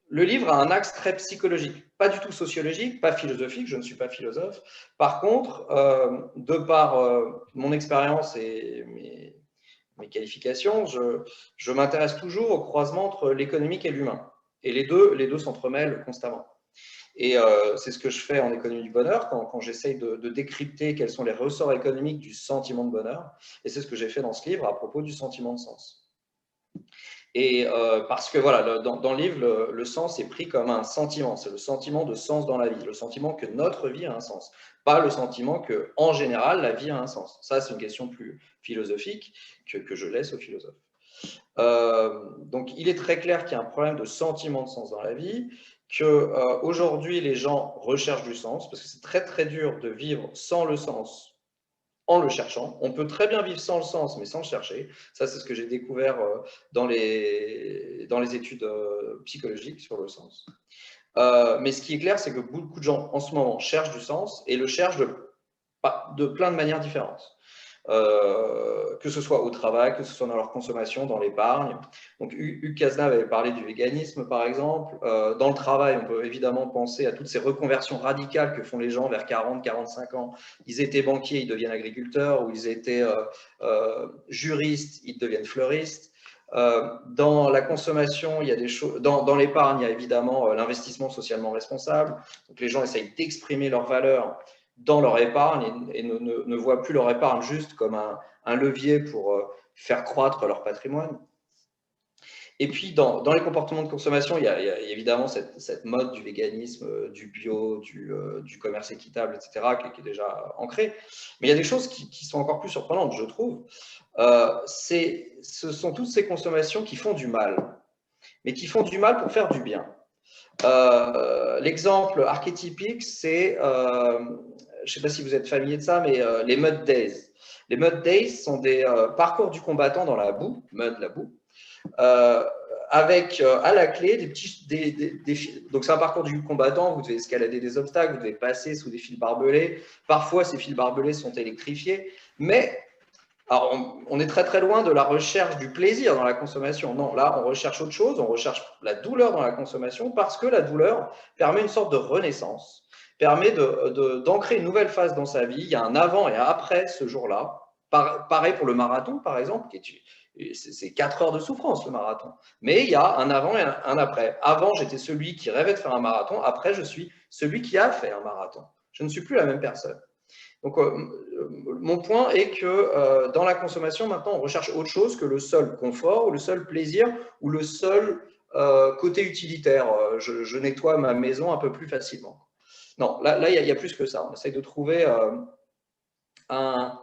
le livre a un axe très psychologique, pas du tout sociologique, pas philosophique, je ne suis pas philosophe. Par contre, de par mon expérience et mes qualifications, je m'intéresse toujours au croisement entre l'économique et l'humain. Et les deux s'entremêlent constamment. Et c'est ce que je fais en économie du bonheur quand j'essaye de décrypter quels sont les ressorts économiques du sentiment de bonheur. Et c'est ce que j'ai fait dans ce livre à propos du sentiment de sens. Et parce que voilà, dans le livre, le sens est pris comme un sentiment. C'est le sentiment de sens dans la vie, le sentiment que notre vie a un sens. Pas le sentiment que, en général, la vie a un sens. Ça, c'est une question plus philosophique que je laisse aux philosophes. Donc, il est très clair qu'il y a un problème de sentiment de sens dans la vie, qu'aujourd'hui, les gens recherchent du sens, parce que c'est très, très dur de vivre sans le sens en le cherchant. On peut très bien vivre sans le sens, mais sans le chercher. Ça, c'est ce que j'ai découvert dans les études psychologiques sur le sens. Mais ce qui est clair, c'est que beaucoup de gens, en ce moment, cherchent du sens et le cherchent de plein de manières différentes. Que ce soit au travail, que ce soit dans leur consommation, dans l'épargne. Donc, Hugues Cazenave avait parlé du véganisme, par exemple. Dans le travail, on peut évidemment penser à toutes ces reconversions radicales que font les gens vers 40, 45 ans. Ils étaient banquiers, ils deviennent agriculteurs, ou ils étaient juristes, ils deviennent fleuristes. Dans la consommation, il y a des choses. Dans l'épargne, il y a évidemment l'investissement socialement responsable. Donc, les gens essayent d'exprimer leurs valeurs dans leur épargne et ne voient plus leur épargne juste comme un levier pour faire croître leur patrimoine. Et puis, dans les comportements de consommation, il y a évidemment cette mode du véganisme, du bio, du commerce équitable, etc., qui est déjà ancrée. Mais il y a des choses qui sont encore plus surprenantes, je trouve. Ce sont toutes ces consommations qui font du mal, mais qui font du mal pour faire du bien. L'exemple archétypique, c'est, je ne sais pas si vous êtes familier de ça, mais les Mud Days. Les Mud Days sont des parcours du combattant dans la boue, mud, la boue, avec à la clé des petits. Donc, c'est un parcours du combattant, vous devez escalader des obstacles, vous devez passer sous des fils barbelés. Parfois, ces fils barbelés sont électrifiés, mais. Alors, on est très très loin de la recherche du plaisir dans la consommation. Non, là, on recherche autre chose, on recherche la douleur dans la consommation parce que la douleur permet une sorte de renaissance, permet d'ancrer une nouvelle phase dans sa vie. Il y a un avant et un après ce jour-là. Pareil pour le marathon, par exemple, c'est 4 heures de souffrance, le marathon. Mais il y a un avant et un après. Avant, j'étais celui qui rêvait de faire un marathon. Après, je suis celui qui a fait un marathon. Je ne suis plus la même personne. Donc, mon point est que dans la consommation, maintenant, on recherche autre chose que le seul confort ou le seul plaisir ou le seul côté utilitaire. Je nettoie ma maison un peu plus facilement. Non, là, il y a plus que ça. On essaye de trouver un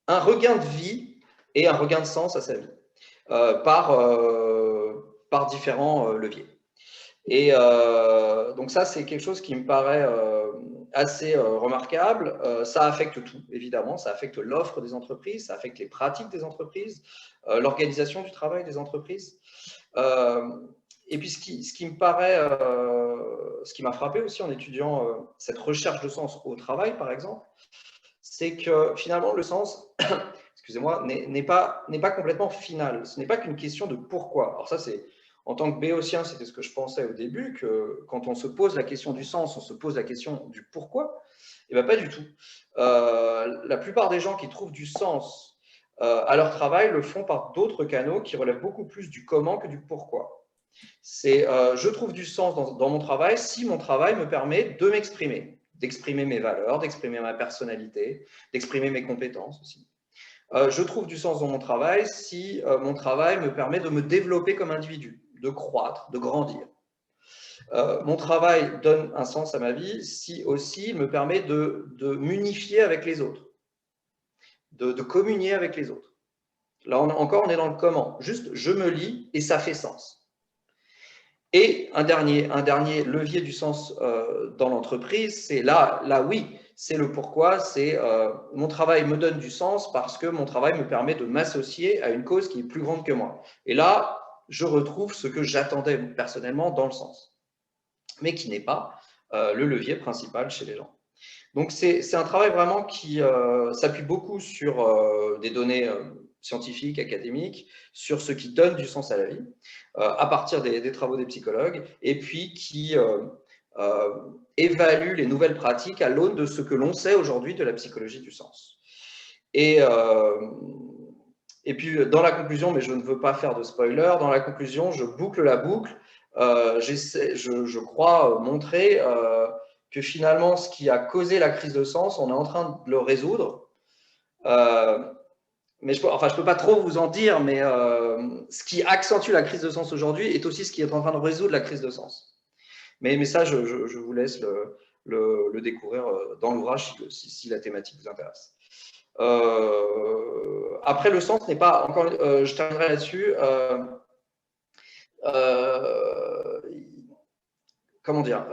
regain de vie et un regain de sens à sa vie par différents leviers. Et donc ça, c'est quelque chose qui me paraît assez remarquable. Ça affecte tout, évidemment. Ça affecte l'offre des entreprises, ça affecte les pratiques des entreprises, l'organisation du travail des entreprises. Et puis, ce qui me paraît, ce qui m'a frappé aussi en étudiant cette recherche de sens au travail, par exemple, c'est que finalement, le sens, excusez-moi, n'est pas complètement final. Ce n'est pas qu'une question de pourquoi. Alors ça, c'est en tant que béotien, c'était ce que je pensais au début, que quand on se pose la question du sens, on se pose la question du pourquoi. Eh bien, pas du tout. La plupart des gens qui trouvent du sens à leur travail le font par d'autres canaux qui relèvent beaucoup plus du comment que du pourquoi. C'est je trouve du sens dans mon travail si mon travail me permet de m'exprimer, d'exprimer mes valeurs, d'exprimer ma personnalité, d'exprimer mes compétences aussi. Je trouve du sens dans mon travail si mon travail me permet de me développer comme individu, de croître, de grandir. Mon travail donne un sens à ma vie si aussi il me permet de m'unifier avec les autres, de communier avec les autres. Là, on est dans le comment. Juste, je me lie et ça fait sens. Et un dernier levier du sens dans l'entreprise, c'est là oui, c'est le pourquoi, c'est mon travail me donne du sens parce que mon travail me permet de m'associer à une cause qui est plus grande que moi. Et là, je retrouve ce que j'attendais personnellement dans le sens, mais qui n'est pas le levier principal chez les gens. Donc, c'est un travail vraiment qui s'appuie beaucoup sur des données scientifiques, académiques, sur ce qui donne du sens à la vie, à partir des travaux des psychologues, et puis qui évalue les nouvelles pratiques à l'aune de ce que l'on sait aujourd'hui de la psychologie du sens. Et puis, dans la conclusion, mais je ne veux pas faire de spoiler, dans la conclusion, je boucle la boucle. Je crois montrer que finalement, ce qui a causé la crise de sens, on est en train de le résoudre. Mais je ne peux pas trop vous en dire, mais ce qui accentue la crise de sens aujourd'hui est aussi ce qui est en train de résoudre la crise de sens. Mais ça, je vous laisse le découvrir dans l'ouvrage si la thématique vous intéresse. Après, le sens n'est pas, encore, je terminerai là-dessus, comment dire,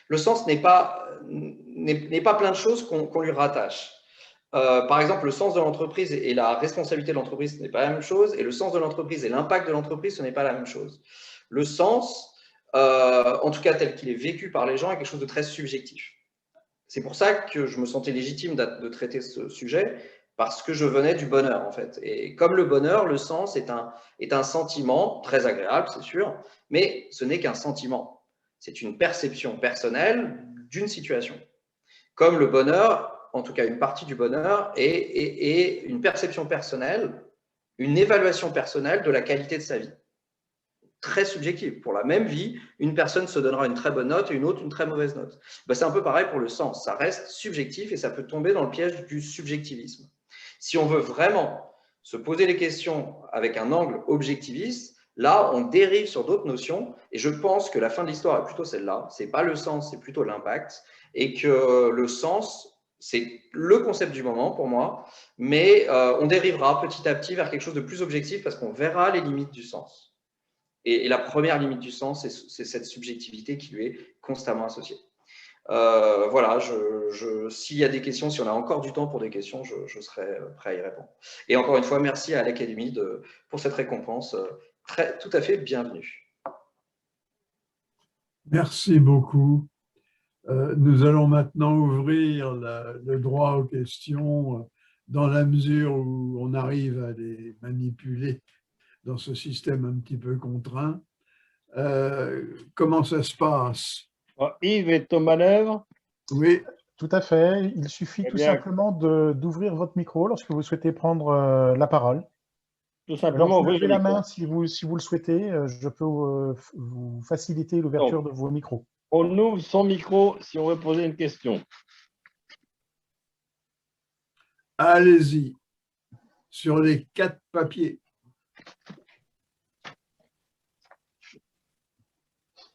le sens n'est pas plein de choses qu'on lui rattache. Par exemple, le sens de l'entreprise et la responsabilité de l'entreprise, ce n'est pas la même chose, et le sens de l'entreprise et l'impact de l'entreprise, ce n'est pas la même chose. Le sens, en tout cas tel qu'il est vécu par les gens, est quelque chose de très subjectif. C'est pour ça que je me sentais légitime de traiter ce sujet, parce que je venais du bonheur, en fait. Et comme le bonheur, le sens est un sentiment très agréable, c'est sûr, mais ce n'est qu'un sentiment. C'est une perception personnelle d'une situation. Comme le bonheur, en tout cas une partie du bonheur, est une perception personnelle, une évaluation personnelle de la qualité de sa vie. Très subjective. Pour la même vie, une personne se donnera une très bonne note et une autre une très mauvaise note. C'est un peu pareil pour le sens. Ça reste subjectif et ça peut tomber dans le piège du subjectivisme. Si on veut vraiment se poser les questions avec un angle objectiviste, là, on dérive sur d'autres notions et je pense que la fin de l'histoire est plutôt celle-là. Ce n'est pas le sens, c'est plutôt l'impact et que le sens, c'est le concept du moment pour moi, mais on dérivera petit à petit vers quelque chose de plus objectif parce qu'on verra les limites du sens. Et la première limite du sens, c'est cette subjectivité qui lui est constamment associée. Voilà, s'il y a des questions, si on a encore du temps pour des questions, je serai prêt à y répondre. Et encore une fois, merci à l'Académie pour cette récompense tout à fait bienvenue. Merci beaucoup. Nous allons maintenant ouvrir le droit aux questions dans la mesure où on arrive à les manipuler dans ce système un petit peu contraint. Comment ça se passe? Yves est aux manœuvres. Oui. Tout à fait. Il suffit tout simplement d'ouvrir votre micro lorsque vous souhaitez prendre la parole. Tout simplement, vous levez la main si vous le souhaitez. Je peux vous faciliter l'ouverture de vos micros. On ouvre son micro si on veut poser une question. Allez-y. Sur les 4 papiers.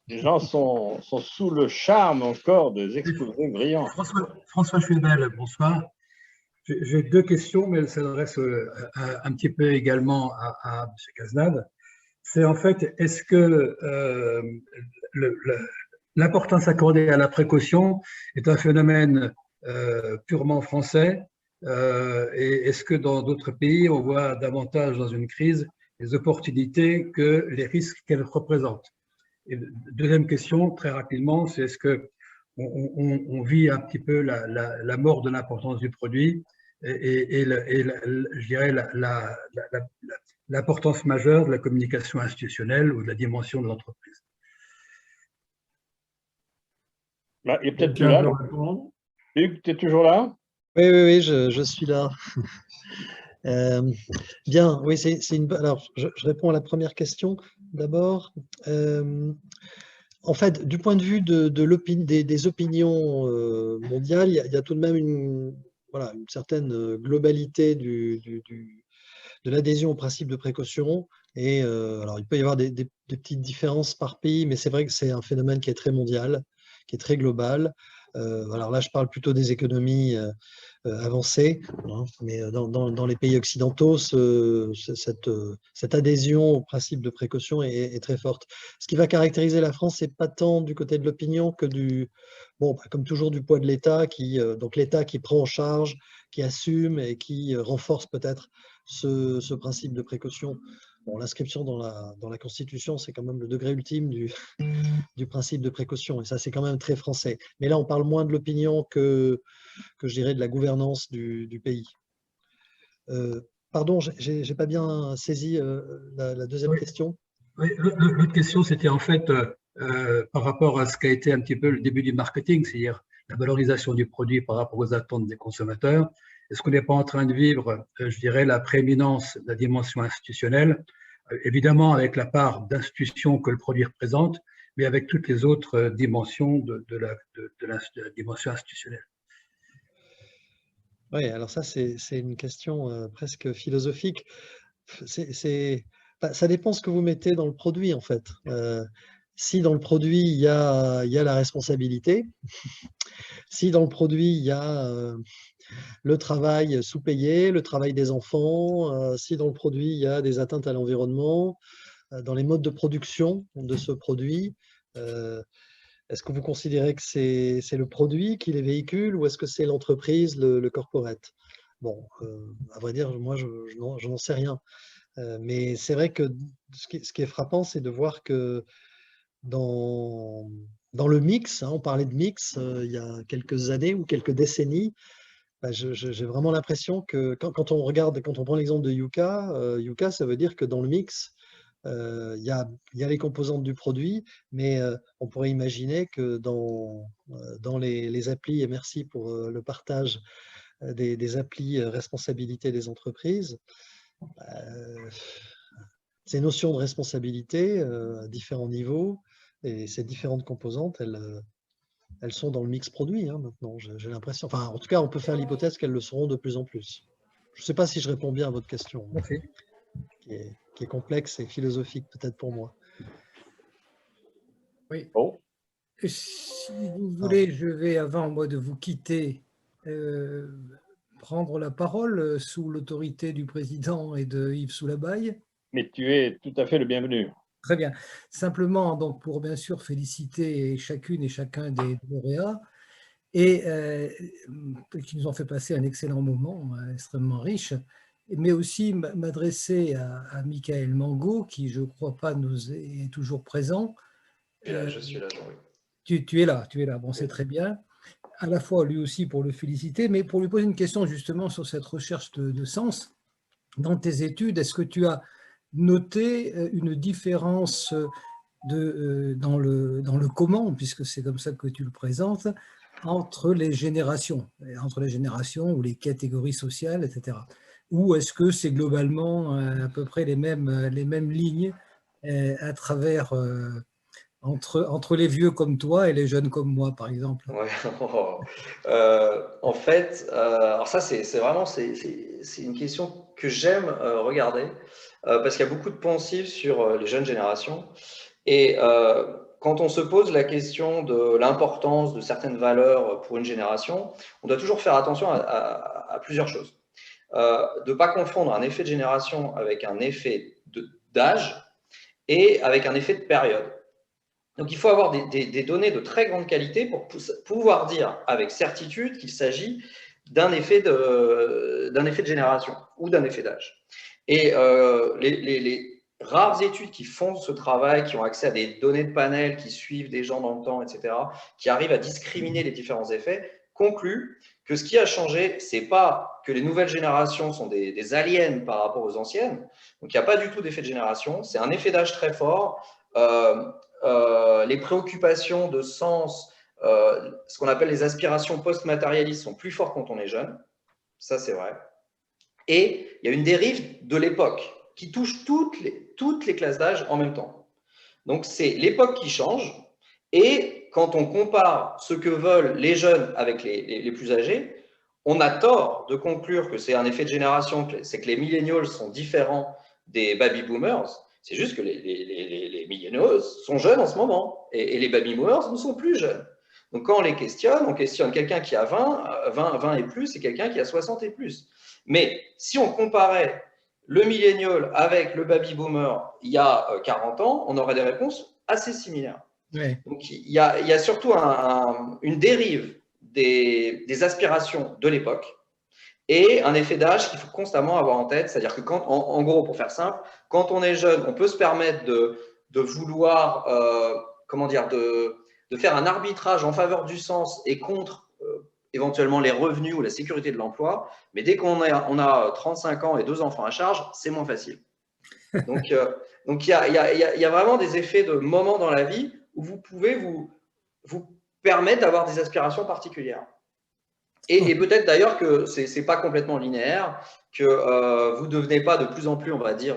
Les gens sont sous le charme encore des exposés brillants. François Chouinel, bonsoir. J'ai 2 questions, mais elles s'adressent un petit peu également à M. Cazenave. C'est en fait, est-ce que l'importance accordée à la précaution est un phénomène purement français et est-ce que dans d'autres pays, on voit davantage dans une crise les opportunités que les risques qu'elle représente? Et deuxième question, très rapidement, c'est est-ce qu'on vit un petit peu la mort de l'importance du produit et je dirais l'importance majeure de la communication institutionnelle ou de la dimension de l'entreprise? Il est peut-être plus là. Hugues, tu es toujours là? Oui, je suis là. Bien, oui, alors je réponds à la première question d'abord. En fait, du point de vue des opinions mondiales, il y a tout de même une certaine globalité de l'adhésion au principe de précaution. Et alors, il peut y avoir des petites différences par pays, mais c'est vrai que c'est un phénomène qui est très mondial, qui est très global. Alors là, je parle plutôt des économies avancées, hein, mais dans les pays occidentaux, cette adhésion au principe de précaution est très forte. Ce qui va caractériser la France, c'est pas tant du côté de l'opinion que comme toujours, du poids de l'État, donc l'État qui prend en charge, qui assume et qui renforce peut-être ce principe de précaution. Bon, l'inscription dans la Constitution, c'est quand même le degré ultime du principe de précaution, et ça, c'est quand même très français. Mais là, on parle moins de l'opinion que je dirais de la gouvernance du pays. Pardon, j'ai pas bien saisi la deuxième question. Oui, l'autre question, c'était en fait par rapport à ce qu'a été un petit peu le début du marketing, c'est-à-dire la valorisation du produit par rapport aux attentes des consommateurs. Est-ce qu'on n'est pas en train de vivre, je dirais, la prééminence de la dimension institutionnelle, évidemment avec la part d'institution que le produit représente, mais avec toutes les autres dimensions de la dimension institutionnelle? Oui, alors ça, c'est une question presque philosophique. Ça dépend ce que vous mettez dans le produit, en fait. Si dans le produit, il y a la responsabilité, si dans le produit, il y a le travail sous-payé, le travail des enfants, si dans le produit, il y a des atteintes à l'environnement, dans les modes de production de ce produit, est-ce que vous considérez que c'est le produit qui les véhicule ou est-ce que c'est l'entreprise, le corporate? Bon, à vrai dire, moi, je n'en sais rien. Mais c'est vrai que ce qui est frappant, c'est de voir que dans le mix, hein, on parlait de mix il y a quelques années ou quelques décennies, j'ai vraiment l'impression que quand on prend l'exemple de Yuka, Yuka, ça veut dire que dans le mix, il y a les composantes du produit, mais on pourrait imaginer que dans les applis, et merci pour le partage des applis responsabilité des entreprises, ces notions de responsabilité à différents niveaux et ces différentes composantes, elles sont dans le mix produit maintenant, j'ai l'impression. Enfin, en tout cas, on peut faire l'hypothèse qu'elles le seront de plus en plus. Je ne sais pas si je réponds bien à votre question, qui est complexe et philosophique peut-être pour moi. Oui. Bon. Si vous voulez, je vais, avant moi de vous quitter, prendre la parole sous l'autorité du président et de Yves Soulabaille. Mais tu es tout à fait le bienvenu. Très bien. Simplement, donc, pour bien sûr féliciter chacune et chacun des lauréats et qui nous ont fait passer un excellent moment extrêmement riche, mais aussi m'adresser à Michael Mango, qui, je ne crois pas, nous est toujours présent. Je suis là, Jean-Louis. Tu es là. Bon, c'est très bien. À la fois, lui aussi, pour le féliciter, mais pour lui poser une question justement sur cette recherche de sens. Dans tes études, est-ce que tu as noté une différence dans le comment, puisque c'est comme ça que tu le présentes, entre les générations ou les catégories sociales, etc. Ou est-ce que c'est globalement à peu près les mêmes lignes à travers entre les vieux comme toi et les jeunes comme moi, par exemple? Ouais. En fait, alors ça, c'est une question que j'aime regarder parce qu'il y a beaucoup de poncifs sur les jeunes générations. Et quand on se pose la question de l'importance de certaines valeurs pour une génération, on doit toujours faire attention à plusieurs choses. De ne pas confondre un effet de génération avec un effet d'âge et avec un effet de période. Donc, il faut avoir des données de très grande qualité pour pouvoir dire avec certitude qu'il s'agit d'un effet de génération ou d'un effet d'âge. Et les rares études qui font ce travail, qui ont accès à des données de panel, qui suivent des gens dans le temps, etc., qui arrivent à discriminer les différents effets, concluent que ce qui a changé, ce n'est pas que les nouvelles générations sont des aliens par rapport aux anciennes. Donc, il n'y a pas du tout d'effet de génération. C'est un effet d'âge très fort. Les préoccupations de sens, ce qu'on appelle les aspirations post-matérialistes sont plus fortes quand on est jeune. Ça, c'est vrai. Et il y a une dérive de l'époque qui touche toutes les classes d'âge en même temps. Donc, c'est l'époque qui change. Et quand on compare ce que veulent les jeunes avec les plus âgés, on a tort de conclure que c'est un effet de génération, c'est que les millennials sont différents des baby boomers. C'est juste que les millennials sont jeunes en ce moment et les baby boomers ne sont plus jeunes. Donc, quand on questionne quelqu'un qui a 20 et plus et quelqu'un qui a 60 et plus. Mais si on comparait le millénial avec le baby boomer il y a 40 ans, on aurait des réponses assez similaires. Oui. Donc, il y a surtout une dérive des aspirations de l'époque et un effet d'âge qu'il faut constamment avoir en tête. C'est-à-dire que, en gros, pour faire simple, quand on est jeune, on peut se permettre de vouloir, de faire un arbitrage en faveur du sens et contre éventuellement les revenus ou la sécurité de l'emploi. Mais dès qu'on a 35 ans et 2 enfants à charge, c'est moins facile. Donc, il y a vraiment des effets de moments dans la vie où vous pouvez vous permettre d'avoir des aspirations particulières. Et peut-être d'ailleurs que ce n'est pas complètement linéaire, que vous ne devenez pas de plus en plus, on va dire,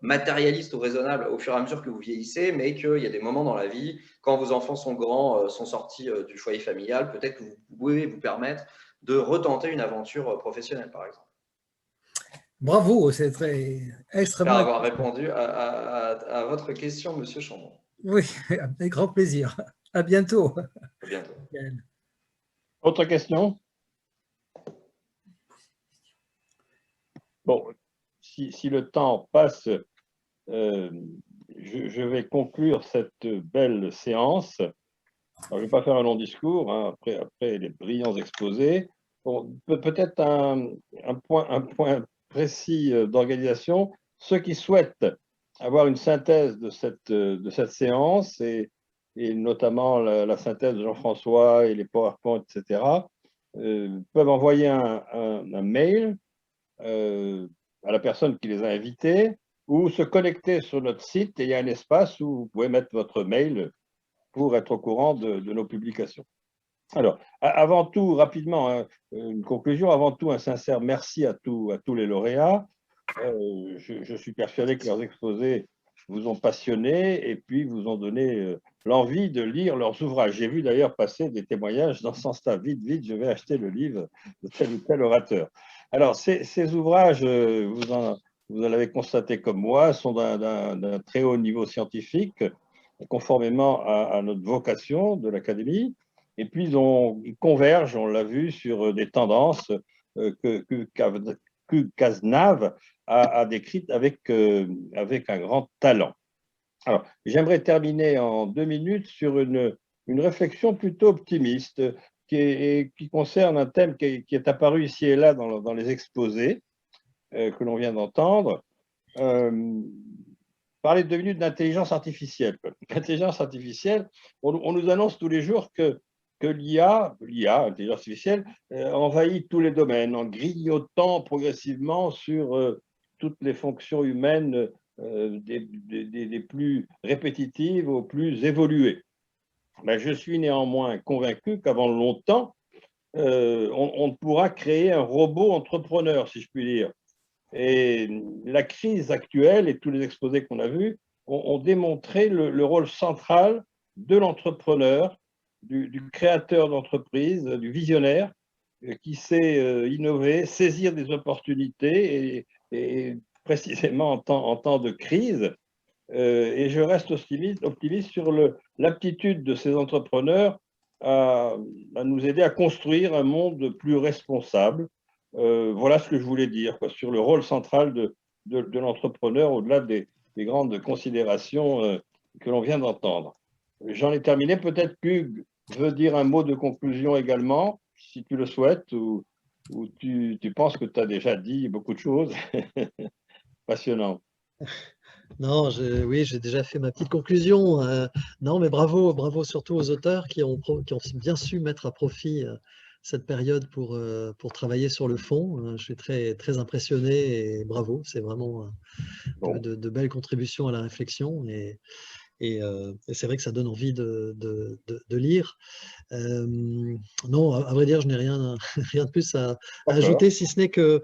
matérialiste ou raisonnable au fur et à mesure que vous vieillissez, mais qu'il y a des moments dans la vie, quand vos enfants sont grands, sont sortis du foyer familial, peut-être que vous pouvez vous permettre de retenter une aventure professionnelle, par exemple. Bravo, c'est extrêmement… J'espère avoir répondu à votre question, Monsieur Chambon. Oui, avec grand plaisir. À bientôt. À bientôt. Autre question? Bon, si le temps passe, je vais conclure cette belle séance. Alors, je ne vais pas faire un long discours, hein, après les brillants exposés. Bon, peut-être un point précis d'organisation. Ceux qui souhaitent avoir une synthèse de cette séance, et notamment la synthèse de Jean-François et les PowerPoint, etc., peuvent envoyer un mail à la personne qui les a invités, ou se connecter sur notre site, et il y a un espace où vous pouvez mettre votre mail pour être au courant de nos publications. Alors, avant tout, rapidement, hein, une conclusion, avant tout, un sincère merci à tous les lauréats. Je suis persuadé que leurs exposés vous ont passionné et puis vous ont donné l'envie de lire leurs ouvrages. J'ai vu d'ailleurs passer des témoignages dans ce sens-là. Vite, je vais acheter le livre de tel ou tel orateur. Alors, ces ouvrages, vous en avez constaté comme moi, sont d'un très haut niveau scientifique, conformément à notre vocation de l'Académie. Et puis, ils convergent, on l'a vu, sur des tendances que Cazenave a décrites avec un grand talent. Alors, j'aimerais terminer en 2 minutes sur une réflexion plutôt optimiste qui concerne un thème qui est apparu ici et là dans les exposés que l'on vient d'entendre. Parler 2 minutes d'intelligence artificielle. L'intelligence artificielle, on nous annonce tous les jours que l'IA, l'intelligence artificielle, envahit tous les domaines en grignotant progressivement sur toutes les fonctions humaines des plus répétitives aux plus évoluées. Ben, je suis néanmoins convaincu qu'avant longtemps, on pourra créer un robot entrepreneur, si je puis dire. Et la crise actuelle et tous les exposés qu'on a vus ont démontré le rôle central de l'entrepreneur, du créateur d'entreprise, du visionnaire qui sait innover, saisir des opportunités et précisément en temps de crise. Et je reste optimiste sur l'aptitude de ces entrepreneurs à nous aider à construire un monde plus responsable. Voilà ce que je voulais dire sur le rôle central de l'entrepreneur au-delà des grandes considérations que l'on vient d'entendre. J'en ai terminé. Peut-être qu'Hugues veut dire un mot de conclusion également, si tu le souhaites, ou tu penses que tu as déjà dit beaucoup de choses. Passionnant. Non, oui, j'ai déjà fait ma petite conclusion. Non, mais bravo surtout aux auteurs qui ont bien su mettre à profit cette période pour travailler sur le fond. Je suis très impressionné et bravo, c'est vraiment de belles contributions à la réflexion et c'est vrai que ça donne envie de lire. Non, à vrai dire, je n'ai rien de plus à ajouter, si ce n'est que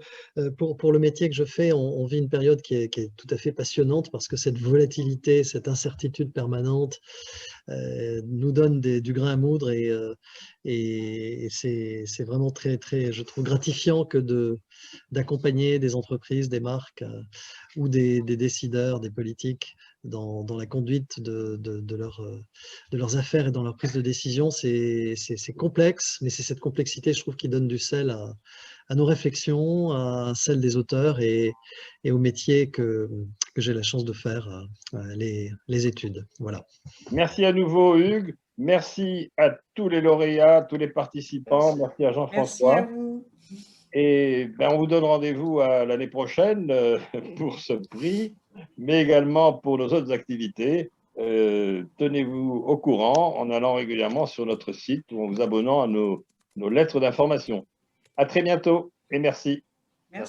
pour le métier que je fais, on vit une période qui est tout à fait passionnante parce que cette volatilité, cette incertitude permanente nous donne du grain à moudre et c'est vraiment très, je trouve, gratifiant que d'accompagner des entreprises, des marques ou des décideurs, des politiques dans la conduite de leurs affaires et dans leur prise de décision. C'est complexe, mais c'est cette complexité, je trouve, qui donne du sel à nos réflexions, à celles des auteurs et au métier que j'ai la chance de faire, les études. Voilà. Merci à nouveau, Hugues. Merci à tous les lauréats, tous les participants. Merci à Jean-François. Merci à vous. Et on vous donne rendez-vous à l'année prochaine pour ce prix, mais également pour nos autres activités. Tenez-vous au courant en allant régulièrement sur notre site ou en vous abonnant à nos lettres d'information. À très bientôt et merci.